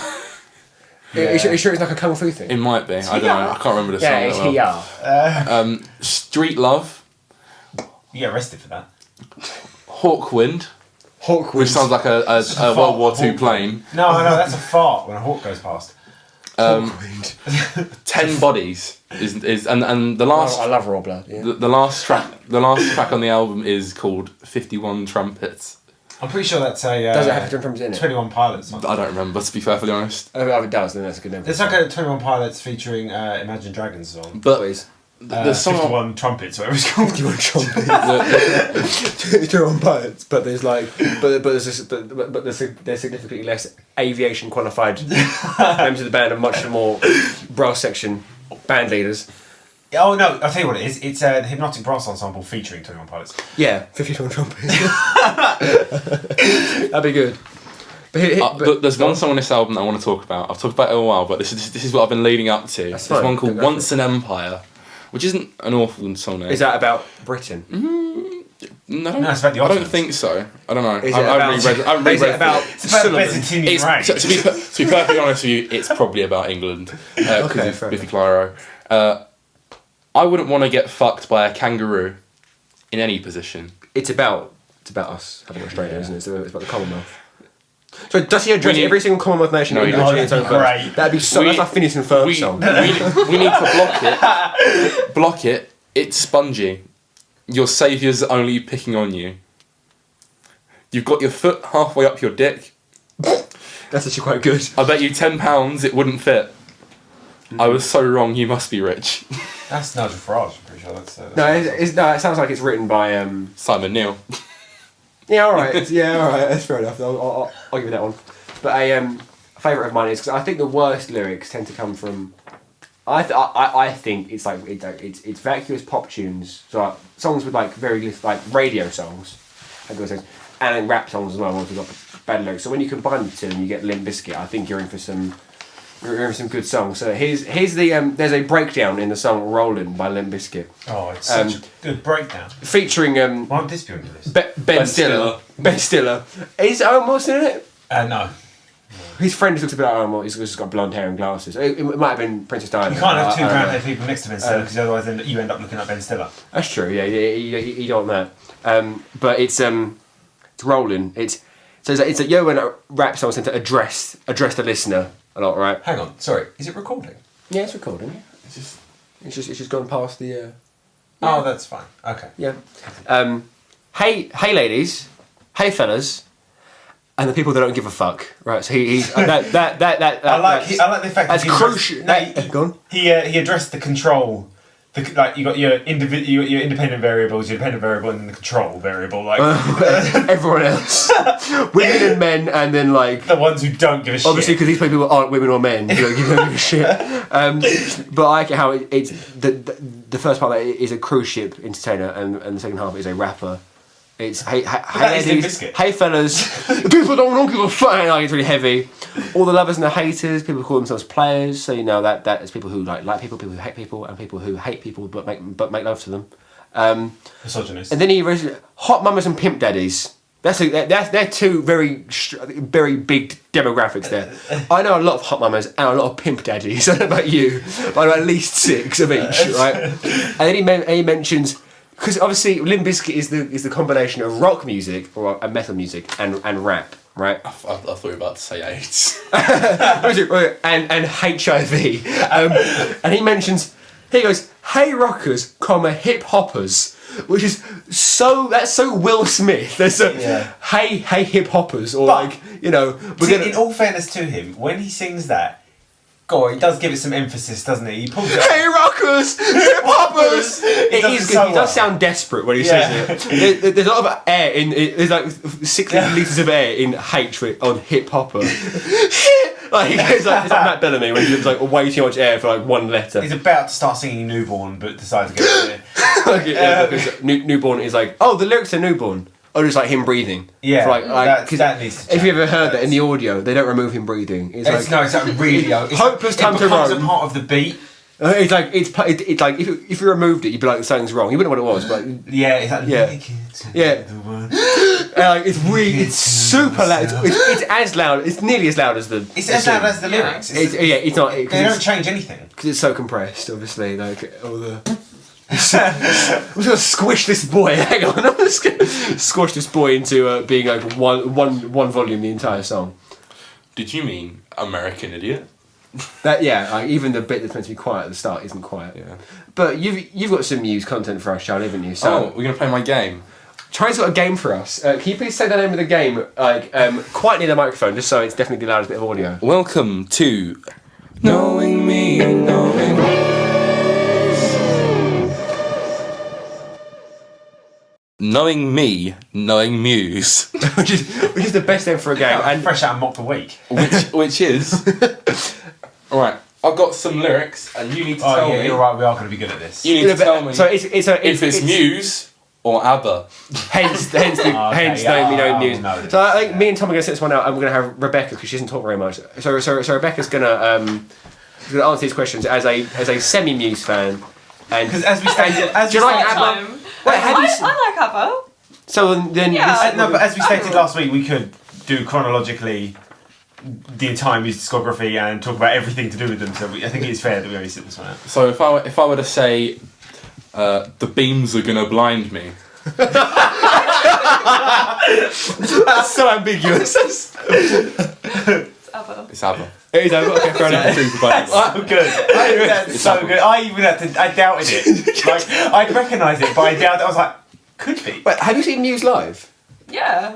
Are you sure it's like a kung fu thing? It might be. I don't know. I can't remember the Yeah, song. it's that well. here. Street Love, You get arrested for that. Hawkwind, Hawkwind. which sounds like a fart, World War II Hawkwind. plane. No, that's a fart when a hawk goes past. Hawkwind. 10 Bodies is and the last I love raw blood. Yeah. the last track on the album is called 51 Trumpets. I'm pretty sure that's a. Does it have different drums in it? 21 Pilots song. I don't remember, to be perfectly honest. If it does, then that's a good name. It's like a 21 Pilots featuring Imagine Dragons song. But Please. the song 51 Trumpets, whatever it's called. 51 trumpets. the- They're on birds, but there's like, but there's significantly less aviation qualified members of the band and much more brass section band leaders. Oh no, I'll tell you what it is. It's a hypnotic brass ensemble featuring 21 Pilots. Yeah, 51 trumpets. That'd be good. But there's one song on this album that I want to talk about. I've talked about it a while, but this is what I've been leading up to. That's There's fine. one called Go for Once an Empire, which isn't an awful song name. Is that about Britain? No, No, it's about the I don't Ottomans. think so. I don't know. Is it I haven't about- read. I haven't Is read it about It's about Sullivan? Byzantinian It's, reign. to be perfectly honest with you, it's probably about England. Okay, Of fair Biffy Clyro. I wouldn't want to get fucked by a kangaroo in any position. It's about us having Australia, isn't it? It's about the Commonwealth. So does he address We need- every single Commonwealth nation No, he individually in doesn't. its own That'd be verse? great. That'd be so. That's like Phineas and Ferb song. We need to block it. Block it. It's spongy. Your saviour's only picking on you. You've got your foot halfway up your dick. That's actually quite good. I bet you £10 it wouldn't fit. I was so wrong. You must be rich. That's Nigel Farage, I'm pretty sure. That's No, it sounds like it's written by. Simon Neil. Yeah, all right. Yeah, all right. That's fair enough. I'll give you that one. But I favourite of mine is because I think the worst lyrics tend to come from. I think it's like it's vacuous pop tunes, so like, songs with like very like radio songs, and then rap songs as well. Once we've got bad lyrics, so when you combine the two and you get Limp Bizkit, I think you're in for some good songs. So here's the there's a breakdown in the song "Rollin'" by Limp Bizkit. Oh, it's such a good breakdown. Featuring Why would this be on your list? Ben Stiller. Ben Stiller. Is Owen Wilson in it? No. His friend looks a bit like Owen Wilson. He's just got blonde hair and glasses. It might have been Princess Diana. You can't have two brown-haired people next to Ben Stiller because otherwise then you end up looking like Ben Stiller. That's true. Yeah, you don't want that. But it's rolling. It's a Yoan rap song to address the listener a lot, right? Hang on, sorry, is it recording? Yeah, it's recording. It's just gone past the. Oh, that's fine. Okay. Yeah. Hey ladies, hey fellas, and the people that don't give a fuck, right? So he's that. I like the fact that's that crucial. Go on. He addressed the control. Like you got your independent variables, your dependent variable, and the control variable. Like everyone else, women and men, and then like the ones who don't give a shit. Obviously, because these people aren't women or men, you don't give a shit. But I like how it's the first part that is a cruise ship entertainer, and the second half is a rapper. It's hey ladies, hey fellas, people don't give a fuck. Like it's really heavy. All the lovers and the haters, people call themselves players. So you know that is people who like people who hate people, and people who hate people but make love to them. Misogynist. And then he wrote hot mamas and pimp daddies. They're two very big demographics there. I know a lot of hot mamas and a lot of pimp daddies. I don't know about you, but I know at least 6 of each, right? And then he mentions. Because obviously Limp Bizkit is the combination of rock music or metal music and rap, right? I thought you were about to say AIDS. and HIV. And he mentions, he goes, hey rockers, hip hoppers, which is that's so Will Smith. There's hey hip hoppers, or but, like, you know. In all fairness to him, when he sings that, he does give it some emphasis, doesn't he? He pulls it. Hey rockers, hip hoppers. He does sound desperate when he says it. There's a lot of air in. There's like 6 litres of air in H on hip hopper. Like it's like Matt Bellamy when he gives like way too much air for like one letter. He's about to start singing Newborn, but decides to go there. Newborn is like, oh, the lyrics are Newborn. Or just like him breathing. Yeah, that needs to if you ever heard that in the audio, they don't remove him breathing. It's like really. Hopeless time to roam. It becomes a part of the beat. It's like if you removed it, you'd be like the song's wrong. You wouldn't know what it was, but it's like it's super loud. It's as loud. It's nearly as loud as the. It's as loud as the lyrics. It's not. They don't change anything because it's so compressed. Obviously, like all the. I'm just gonna squish this boy. Hang on, I'm just gonna squish this boy into being like one volume the entire song. Did you mean American Idiot? That even the bit that's meant to be quiet at the start isn't quiet. Yeah. But you've got some Muse content for us, Charlie, haven't you? So we're gonna play my game. Charlie's got a game for us. Can you please say the name of the game quite near the microphone, just so it's definitely the loudest bit of audio? Welcome to Knowing Me, Knowing. Knowing Me, Knowing Muse. which is the best name for a game. And fresh out of Mock the Week. Which is... Alright, I've got some lyrics and you need to tell me... You're right, we are going to be good at this. You need to tell me so if it's Muse or ABBA. Hence the name Muse. No, so I think me and Tom are going to set this one out and we're going to have Rebecca, because she doesn't talk very much. So Rebecca's going to answer these questions as a semi-Muse fan. Because as we stated... Do you like ABBA? Wait, I like ABBA. So then, but as we stated last week, we could do chronologically the entire Muse discography and talk about everything to do with them. So I think it's fair that we only sit this one out. So if I were to say, the beams are gonna blind me. That's so ambiguous. It's ABBA. It's ABBA. It is ABBA. Okay, fair enough. So good. That's so good. I doubted it. Like I'd recognise it, but I doubted it. I was like, could be. Wait, have you seen Muse live? Yeah.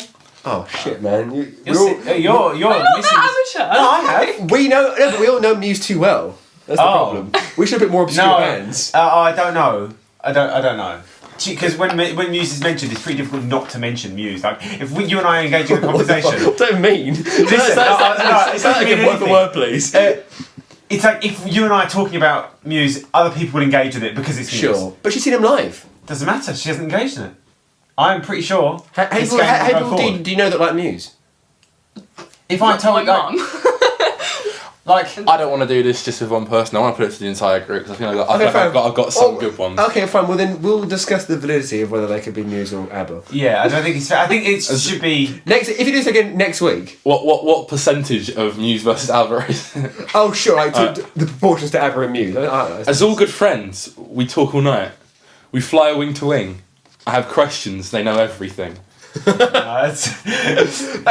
Oh shit, man! You're I'm not that amateur. No, I have. But we all know Muse too well. That's the problem. We should have a bit more obscure bands. I don't know. I don't know. Because when Muse is mentioned, it's pretty difficult not to mention Muse. Like, if you and I are engaging in a conversation... What do you mean? Listen, It's like a word for word, please. It's like if you and I are talking about Muse, other people will engage with it because it's Muse. Sure. But she's seen him live. Doesn't matter, she hasn't engaged in it. I'm pretty sure. How people do you know that like Muse? If I told my mum. like, I don't want to do this just with one person. I want to put it to the entire group because I think I've got some good ones. Okay, fine. Well, then we'll discuss the validity of whether they could be Muse or ABBA. yeah, I don't think it's fair. I think it should be. If you do this again next week. What percentage of Muse versus ABBA is it? Oh, sure. The proportions to ABBA and Muse. As all good friends, we talk all night. We fly wing to wing. I have questions. They know everything. That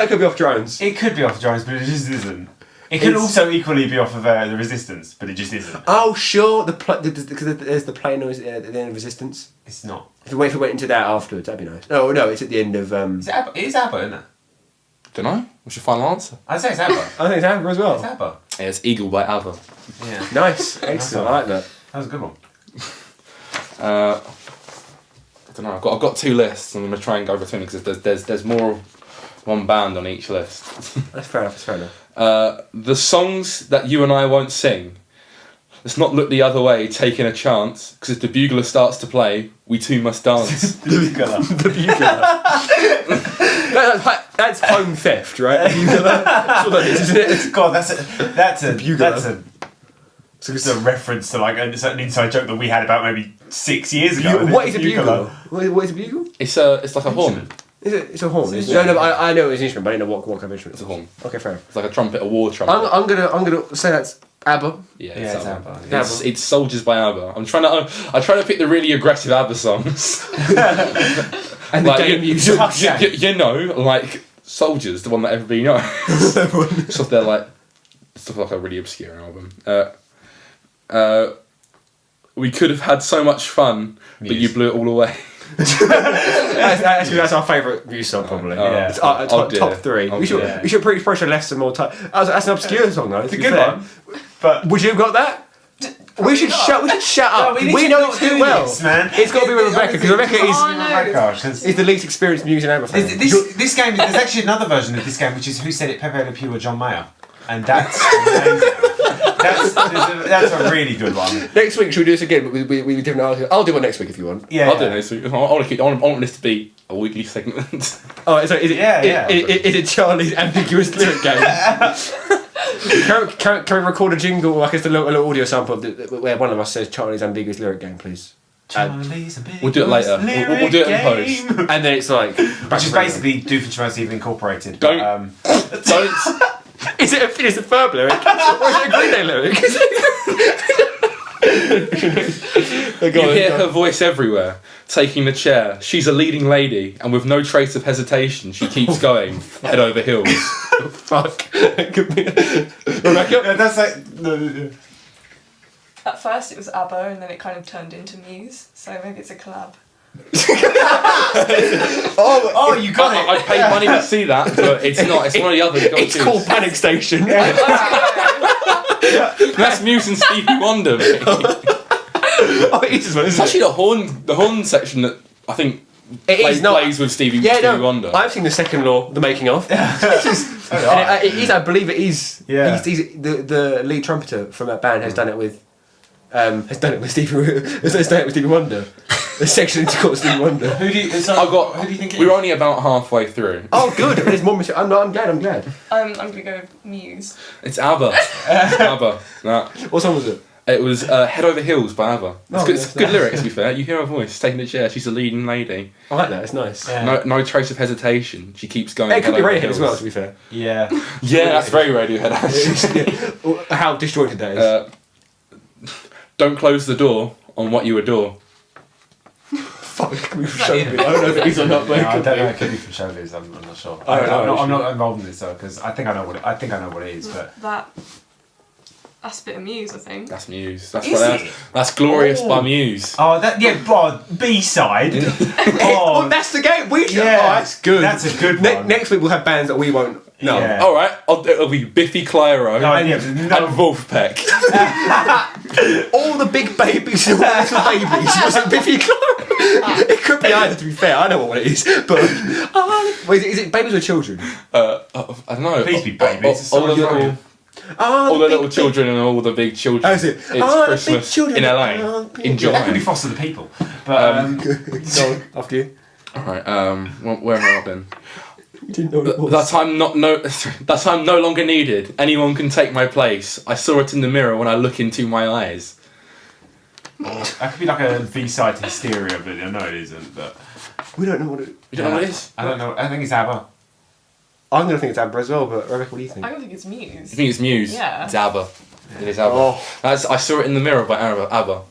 could be off drones. It could be off drones, but it just isn't. It could also equally be off of the Resistance, but it just isn't. Oh, sure. Because there's the play noise at the end of Resistance. It's not. If we went into that afterwards, that'd be nice. No, it's at the end of. It's ABBA. It is ABBA, isn't it? Don't know. What's your final answer? I'd say it's ABBA. I think it's ABBA as well. It's ABBA. Yeah, it's Eagle by ABBA. Yeah. Nice. Excellent. I like that. That was a good one. I don't know. I've got two lists. I'm going to try and go between because there's more one band on each list. That's fair enough. The songs that you and I won't sing. Let's not look the other way, taking a chance. Because if the bugler starts to play, we too must dance. The bugler. That's home theft, right? The bugler. That's what that is, isn't it? God, that's a bugler. It's a reference to like a certain inside joke that we had about maybe 6 years ago. What is a bugle? What is a bugle? It's like a horn. It's a horn. No, I know it's an instrument, but I don't know what kind of instrument. It's a horn. Okay, fair. It's like a trumpet, a war trumpet. I'm gonna say that's ABBA. Yeah, it's ABBA. ABBA. It's Soldiers by ABBA. I try to pick the really aggressive ABBA songs. And the game music. You know, like Soldiers, the one that everybody knows. Stuff like a really obscure album. We could have had so much fun, but you blew it all away. That's our favourite Muse song, probably. Yeah. It's top three. We should pretty pressure less and more time. That's an obscure song, though. It's a good one. But would you have got that? We should shut up. No, we know it's doing well. This, man. It's got to be with Rebecca because Rebecca is the least experienced Muse and ABBA fan. This game. There's actually another version of this game, which is Who Said It, Pepe Le Pew or John Mayer, and that's amazing. That's a really good one. Next week, should we do this again? We different answers. I'll do one next week if you want. Yeah, I'll do it next week. I want this to be a weekly segment. Oh, so is it Charlie's ambiguous lyric game? Can we record a jingle, like it's a little audio sample where one of us says Charlie's ambiguous lyric game, please? We'll do it later. We'll do it in post. And then it's like... Which is basically Doofenshmirtz Even Incorporated. Don't... Is it a Phineas and Ferb lyric? Or is it a Green Day lyric? You hear her voice everywhere, taking the chair. She's a leading lady, and with no trace of hesitation, she keeps going, head over heels. Fuck. Rebecca? That's like... At first it was ABBA and then it kind of turned into Muse, so maybe it's a collab. Oh, you got it! I paid money to see that, but it's not. It's one of the others. It's called Panic Station. That's Muse and Stevie Wonder. Oh, it is one, It's isn't actually the horn section that I think plays with Stevie Wonder. I've seen the second law, the making of. It is, I believe it is. Yeah. He's the lead trumpeter from that band has done it with Stevie Wonder. The section is called Stevie Wonder. Who do you think it is? We're only about halfway through. Oh, good. There's more material. I'm glad. I'm gonna go with Muse. It's ABBA. ABBA. Nah. What song was it? It was Head Over Heels by ABBA. Oh, it's good lyrics, to be fair. You hear her voice, taking the chair. She's a leading lady. I like that. It's nice. Yeah. No trace of hesitation. She keeps going. It could be head over Radiohead as heels. well, to be fair. Yeah. Yeah, that's very Radiohead. Actually. How disjointed that is. Don't close the door on what you adore. Fuck, can we show me? I don't know if it is or not, but I don't know. It could be from Showbiz. I'm not sure. I'm not involved in this though, because I think I know what it is. But That's a bit of Muse, I think. That's Muse. That's Glorious by Muse. Oh, B-side. Oh, that's the game. Oh, that's good. That's a good one. Next week we'll have bands that we won't know. Yeah. All right, it'll be Biffy Clyro and Wolfpack. All the big babies and all the little babies. Was it Biffy Clyro? It could be either, to be fair. I know what it is, but wait, is it babies or children? I don't know. Please be babies. All the little, all the little children and all the big children. How is it? It's The big Christmas children. in LA in That could be July. Foster the People. But Go on, after you. All right. Where have I been? You didn't know what it was. That I'm no longer needed. Anyone can take my place. I saw it in the mirror when I look into my eyes. that could be like a B-side to Hysteria, but I know it isn't. But We don't know what it. You don't know what it is? I don't know. I think it's ABBA. I'm gonna think it's Amber as well, but Rebecca, what do you think? I don't think it's I Muse. think it's Muse. Yeah. It's ABBA. It is ABBA. Oh. I saw it in the mirror by ABBA.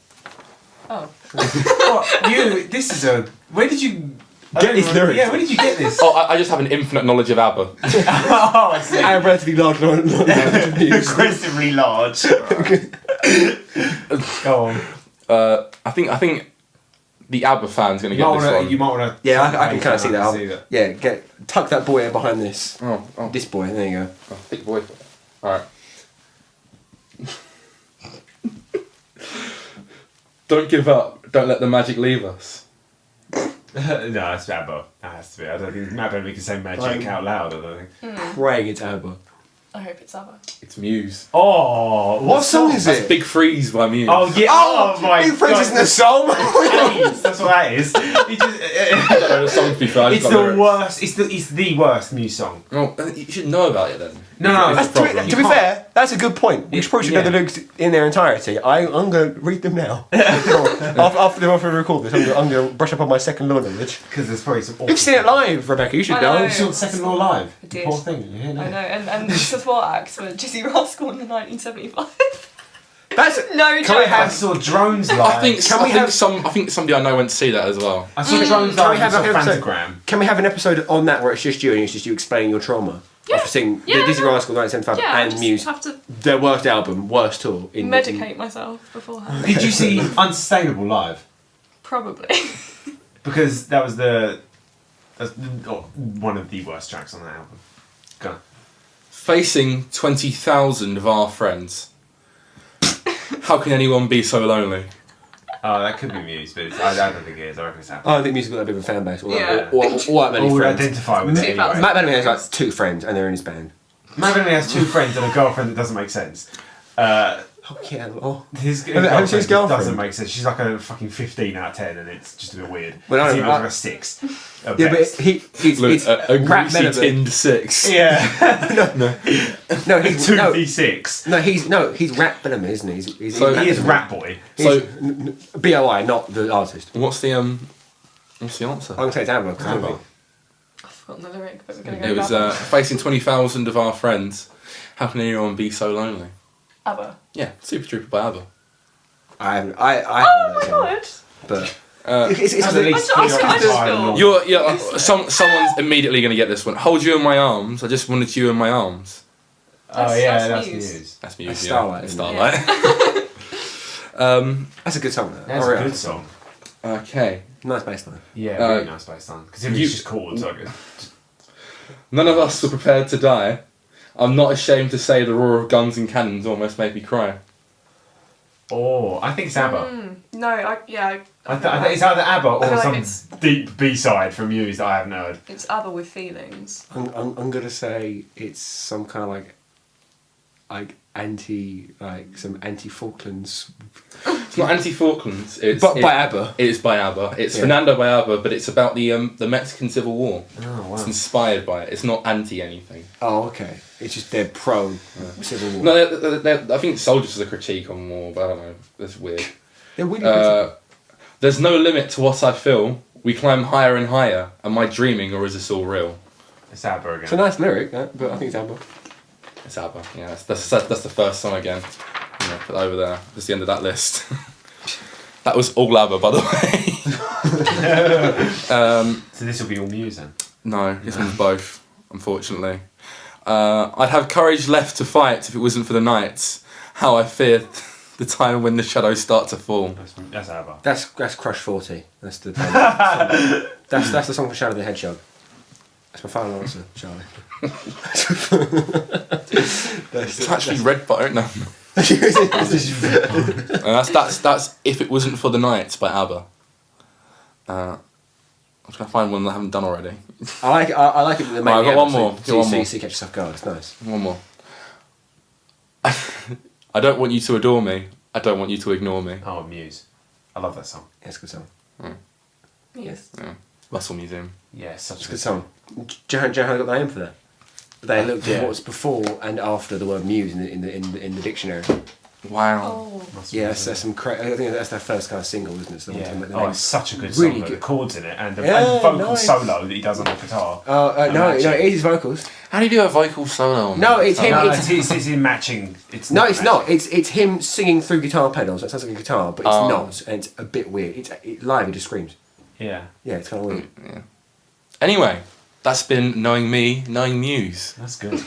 Oh. What? This is a. Where did you Get these lyrics. Yeah, where did you get this? Oh, I just have an infinite knowledge of ABBA. Oh, I see. And relatively large Aggressively large. Go on. I think the ABBA fan's gonna You get might this wanna. one. You might wanna. Yeah, I can kind of see that. I can see Yeah, tuck that boy behind this. Oh, This boy, there you go. big boy. All right. Don't give up. Don't let the magic leave us. No, it's ABBA. That has to be. I don't think Matt Bentley can say magic out loud. I don't think. Praying it's Amber. I hope it's ABBA. It's Muse. Oh, What song is That's it? Big Freeze by Muse. Oh yeah! Oh, my Big Friends God. isn't a song. AIDS, that's what that is. He just, I don't know the song to be fair. I just it's got the lyrics. worst. It's the worst Muse song. Oh, you should know about it then. No, It's that's a problem. To be fair, that's a good point. We probably should know the lyrics in their entirety. I'm going to read them now. after we record this, I'm going to brush up on my second law knowledge. Because there's probably some. You've seen it live, Rebecca. You should I know. know. You saw the second law live. I did. Poor thing. You hear I that? know, and the support acts were Jizzy Rascal in the 1975. That's No Can joke. we I have? saw drones live. I think Can we I think somebody I know went to see that as well. I saw drones Can we live. I have saw an episode? Fantagram. Can we have an episode on that where it's just you and it's just you explaining your trauma? Yeah. After seeing Yeah, the Disney no. Rascal 1975 Yeah, I and just Muse, have to their worst album, worst tour. medicate myself beforehand. Did you see Unsustainable live? Probably. Because that's one of the worst tracks on that album. Go. Facing 20,000 of our friends. How can anyone be so lonely? Oh, that could be Muse, but I don't think it is. I reckon it's ABBA. I think Muse got a bit of a fan base. Or Yeah. that many Or would friends. identify with it anyway. 2000. Matt Bellamy has like 2 friends and they're in his band. Matt Bentley has 2 friends and a girlfriend that doesn't make sense. Oh yeah. Oh. His Have you seen his girlfriend? doesn't make sense. She's like a fucking 15 out of 10 and it's just a bit weird. Well, I It's don't even know, like a 6. At Yeah, but best. it's a rap greasy melody. tinned 6. Yeah. No, he's 2v6. he's Rap Bellamy, isn't he? He's So He is Rat Boy. So BOI, not the artist. what's the answer? I'm gonna say it's Amber. Amber. I've forgotten the lyric, but we're going to go It was with ABBA. facing 20,000 of our friends. How can anyone be so lonely? ABBA. Yeah, Super Trooper by ABBA. I haven't Oh heard my that song, god! but That's at the- least I 3 just higher than feel- normal. Someone's immediately going to get this one. Hold you in my arms. I just wanted you in my arms. Oh yeah, That's that's Muse. Muse. That's Muse. That's Yeah. Starlight, It's isn't it? Starlight. that's a good song. Though. That's Oh, a yeah. good song. Okay. Nice bass line. Yeah, really nice bass line. Because it was you- just chords. So good. None of us were prepared to die. I'm not ashamed to say the roar of guns and cannons almost made me cry. Oh, I think it's ABBA. No, I I think it's either ABBA I or feel like some it's- deep B-side from Muse that I haven't heard. it's ABBA with feelings. I'm gonna say it's some kind of like some anti Falklands. It's not anti-Falklands. It's But by ABBA. It's by ABBA. It's Yeah. Fernando by ABBA, but it's about the Mexican Civil War. Oh It's inspired by it. It's not anti anything. Oh, okay. It's just they're pro Civil War. No, I think Soldiers is a critique on war, but I don't know. That's weird. They're really pretty. There's no limit to what I feel. We climb higher and higher. Am I dreaming or is this all real? It's ABBA again. It's a nice lyric, that, but I think it's ABBA. It's ABBA. Yeah, that's the first song again. You know, put that over there. That's the end of that list. That was all ABBA, by the way. So this will be all Muse then. No, this one's both, unfortunately. I'd have courage left to fight if it wasn't for the nights. How I feared the time when the shadows start to fall. That's ABBA. That's Crush 40. That's the song. That's the song for Shadow the Hedgehog. That's my final answer, Charlie. It's actually Red Butter, no. That's If It Wasn't for the Nights by ABBA. I'm just gonna find one that I haven't done already. I like it. I like it. That they make I've the got one effort, more. So you catch yourself guard. It's nice. One more. I don't want you to adore me. I don't want you to ignore me. Oh, Muse. I love that song. Yeah, it's a good song. Yes. Yeah. Russell Museum. Yeah, such It's a a good song. Do you know how I got the name for that? They looked at what's before and after the word Muse in the dictionary. Wow. Oh. Yeah, that's some. I think that's their first kind of single, isn't it? So Yeah. the Oh, name. it's such a good Really song. Really good. The chords in it and the, Yeah, and the vocal nice. solo that he does on the guitar. No, it is vocals. How do you do a vocal solo? On No, that? it's him. No, It's- it's in matching. It's No, not it's matching. not. It's him singing through guitar pedals. That sounds like a guitar, but it's Oh. not, and it's a bit weird. It live, it just screams. Yeah, Yeah, it's kind of weird. Yeah. Anyway, that's been knowing me, knowing Muse. that's good.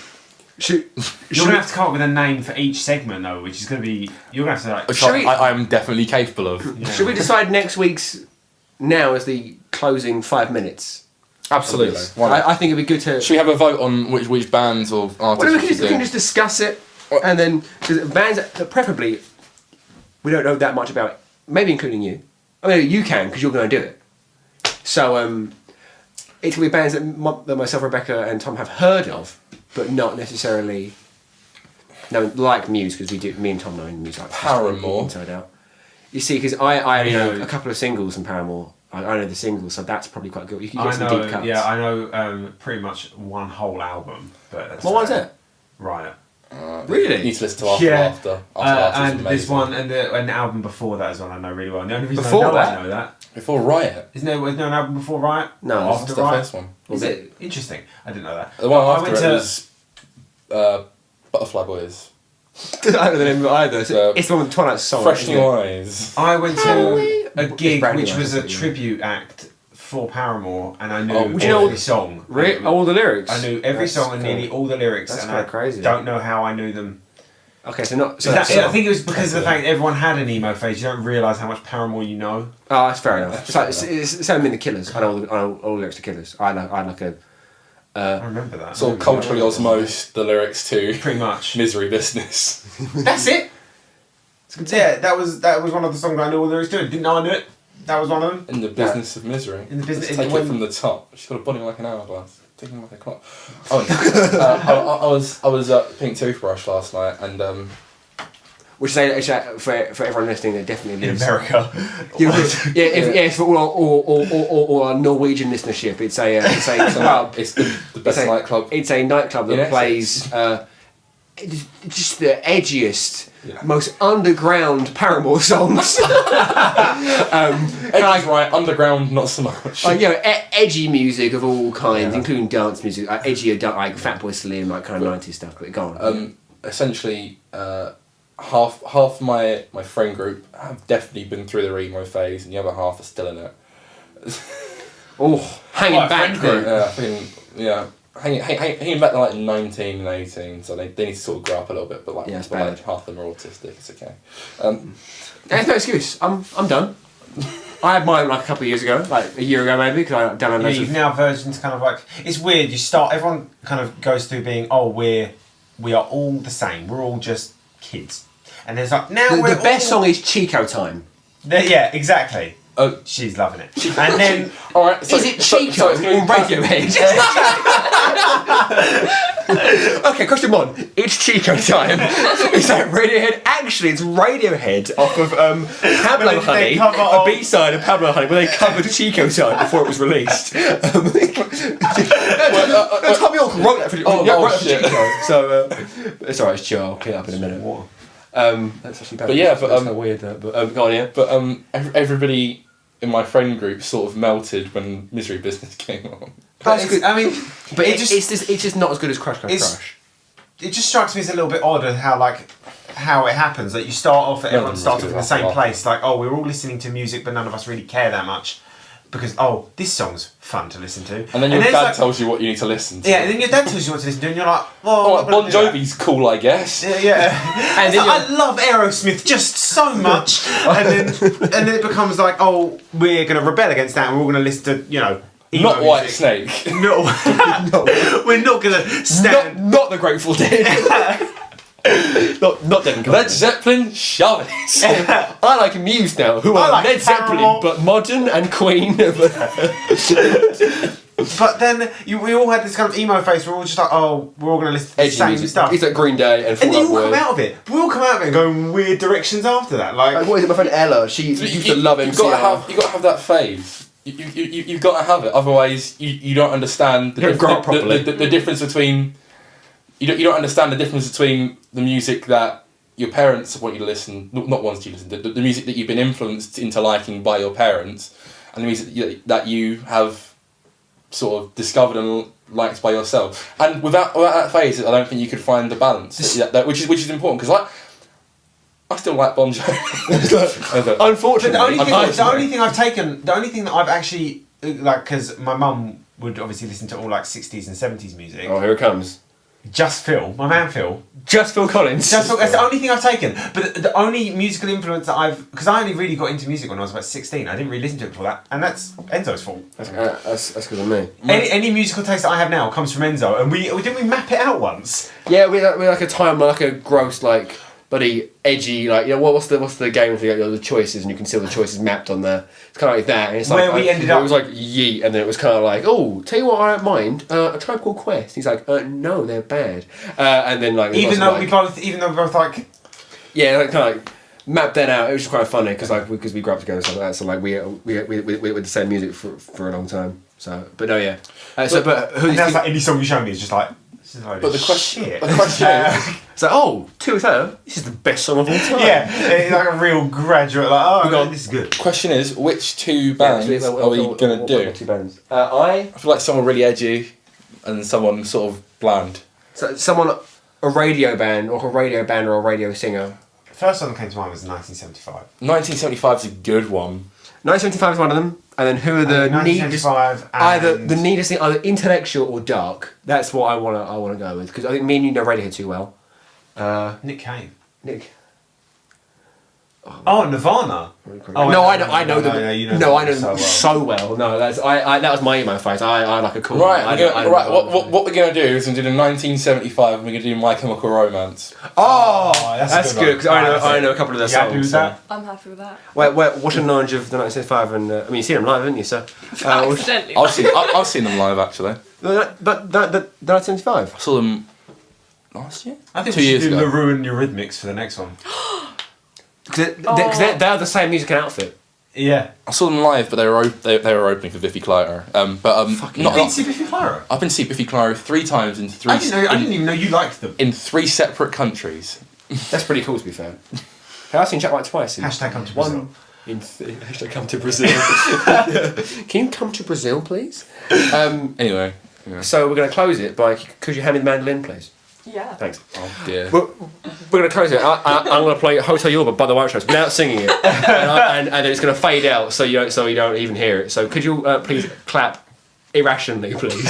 Should You're gonna have to come up with a name for each segment though, which is gonna be. You're gonna have to like. Which Shall we- I'm definitely capable of. Yeah. we decide next week's now as the closing 5 minutes? Absolutely. Why not? I think it'd be good to. Should we have a vote on which bands or artists Well, we we should can do? just discuss it, and then 'cause bands that preferably we don't know that much about, maybe including you. I mean, you can because you're going to do it. So it's going to be bands that myself, Rebecca, and Tom have heard of, but not necessarily. No, like Muse because me and Tom know Muse like Paramore. inside out. You see, because I only know a couple of singles from Paramore. I know the singles, so that's probably quite good. You can get I some know. deep cuts. Yeah, I know. Pretty much one whole album, but that's What one's that? Riot. Really? You need to listen to After Yeah. Laughter. After Laughter's And amazing. this one and the album before that as well. I know really well. And the only reason Before I that? know that Before Riot. isn't there an album before Riot? No, Or That's after the Riot. first one. Is it interesting? I didn't know that. The one I after went it to- was Butterfly Boys. I don't know the name of it either. So, It's the one with Twilight's song. Fresh isn't New it? Eyes. I went to a It's gig brand new, which was I a think, yeah. tribute act for Paramore, and I knew Oh, every do you know- song. All the lyrics. I knew every That's song and kinda- nearly all the lyrics, that's and kinda I crazy. don't know how I knew them. Okay, so not. So I that's think it was because of the fact that everyone had an emo phase. You don't realise how much Paramore you know. Oh, that's fair enough. That's It's like fair it's the same in the Killers. I know all the lyrics to Killers. I like a. I remember that. Sort of culturally osmosed the lyrics to Pretty much. Misery Business. That's it. Yeah, that was one of the songs I knew all the lyrics to. Didn't know I knew it. That was one of them. In the Business of Misery. In the business- Let's take when- it from the top. She's got a body like an hourglass. Ticking like a clock. Oh, I was at Pink Toothbrush last night and Which is for everyone listening, that definitely In lives. America. For all our Norwegian listenership, it's a club. it's the best nightclub. It's a nightclub In that Essex. plays just the edgiest, Yeah. most underground Paramore songs. Edgy's right, underground not so much. Edgy music of all kinds, Yeah. including dance music, edgier, like Fatboy Slim, like kind of 90s stuff. But go on. Essentially, half my friend group have definitely been through their emo phase, and the other half are still in it. Hanging What, a back friend then. Hanging back to like 19 and 18, so they need to sort of grow up a little bit. But like, Yeah, it's but, like bad. half of them are autistic. It's okay. There's no excuse. I'm done. I had mine like a couple of years ago, like a year ago maybe, because I done Yeah, loads you've of. now verged into kind of like it's weird. You start. Everyone kind of goes through being we are all the same. We're all just kids, and there's like now The best song is Chico Time. Yeah, exactly. Oh, She's loving it. And then all right. So, Is it Chico it's gonna or be Radiohead? Okay, question one. It's Chico Time. Is that Radiohead? Actually, it's Radiohead off of Pablo When they Honey, cover a all- B-side of Pablo Honey, where they covered Chico Time before it was released. Tommy York wrote that for, wrote that for shit. Chico. So, it's alright, it's chill. I'll clean it up in a minute. That's actually bad. But yeah, that's so weird. But go on, yeah. But everybody in my friend group sort of melted when Misery Business came on. That's good. I mean, But it it's just not as good as Crush Crush it's- Crush. it just strikes me as a little bit odd at how it happens that you start off at No everyone one's starts good off in the at same that. place. Like, we're all listening to music, but none of us really care that much because this song's fun to listen to. And then your it's dad like- tells you what you need to listen to. Yeah, and then your dad tells you what to listen to, and you're like, well, Oh, I'm like not Bon gonna do that. Jovi's cool, I guess. Yeah. And then I love Aerosmith just so much, and then it becomes like, we're gonna rebel against that, and we're all gonna listen to emo Not White music. Snake. No, we're not gonna stand. Not the Grateful Dead. Not Dead and Led Company. Zeppelin, shove it. I like Muse now, who are like Led Zeppelin, Paramore. but modern and Queen. But then we all had this kind of emo face. We're all just like, oh, we're all going to listen to the Edgy same music. stuff. It's like Green Day and And Fall then you Out all come Boy. out of it. We all come out of it and go in weird directions after that. Like, What is it? My friend Ella. She used to love You've got MCR. to have that phase. You've got to have it. Otherwise, you don't understand You don't grow up properly. the difference between. You don't understand the difference between the music that your parents want you to listen, not want you to listen, the music that you've been influenced into liking by your parents, and the music that you have sort of discovered and liked by yourself. And without that phase, I don't think you could find the balance, which is important, because I still like Bon Jovi. Unfortunately, the only thing that I've actually, like, because my mum would obviously listen to all like 60s and 70s music. Oh, here it comes. Just Phil, my man Phil. Just Phil Collins. That's the only thing I've taken. But the only musical influence that because I only really got into music when I was about 16. I didn't really listen to it before that, and that's Enzo's fault. That's good on me. Any musical taste that I have now comes from Enzo, and we didn't we map it out once. Yeah, we like a time like a gross like bloody edgy like what's the game with the choices, and you can see all the choices mapped on there. It's kind of like that. And it's Where like we ended up- It was like yeet, and then it was kind of like, oh, tell you what I don't mind. A Tribe Called Quest. He's like, no, they're bad. And then like Even though we both like. Yeah, like kind of like mapped that out. It was just quite funny because we grew up together and stuff like that. So like we with the same music for a long time. So but no, yeah. And that's like any song you show me is just like. But the question is, it's like, oh, 2XO, this is the best song of all time. Yeah, it's like a real graduate. Like, this is good. question is, which two bands are we gonna do? Two bands. I feel like someone really edgy, and someone sort of bland. So someone, a radio band or a radio singer. First one that came to mind was 1975. 1975 is a good one. 1975 is one of them, and then who are the neatest? 1975 Either the neatest thing, either intellectual or dark. That's what I wanna go with, because I think me and you know Radiohead too well. Nick Cave. Nick. Oh, Nirvana. No, I know them. you No, I know so them so well. No, that's that was my emo phase. I like a cool. Right, what we're gonna do is we're gonna do 1975, and we're gonna do My Chemical Romance. Oh, that's that's good, because I know a couple of their You happy songs. with that? I'm happy with that. What's your knowledge of the 1975? And I mean, you've seen them live, haven't you? So, Accidentally. I've seen them live actually. but the 1975. I saw them last year. I think 2 we years should do ago. LaRue and Eurythmics for the next one. Because they're the same music and outfit. Yeah. I saw them live, but they were opening for Biffy Clyro. You've been to see Biffy Clyro? I've been to see Biffy Clyro 3 times in three. I didn't even know you liked them. in 3 separate countries. That's pretty cool, to be fair. I've seen Jack White twice. Hashtag come to Brazil. Hashtag come to Brazil. Can you come to Brazil, please? Anyway. Yeah. So we're going to close it by, could you hand me the mandolin, please? Yeah. Thanks. Oh dear. We're going to close it. I'm going to play Hotel Yorba by the White Stripes without singing it, and then it's going to fade out so you don't even hear it. So could you please clap irrationally, please?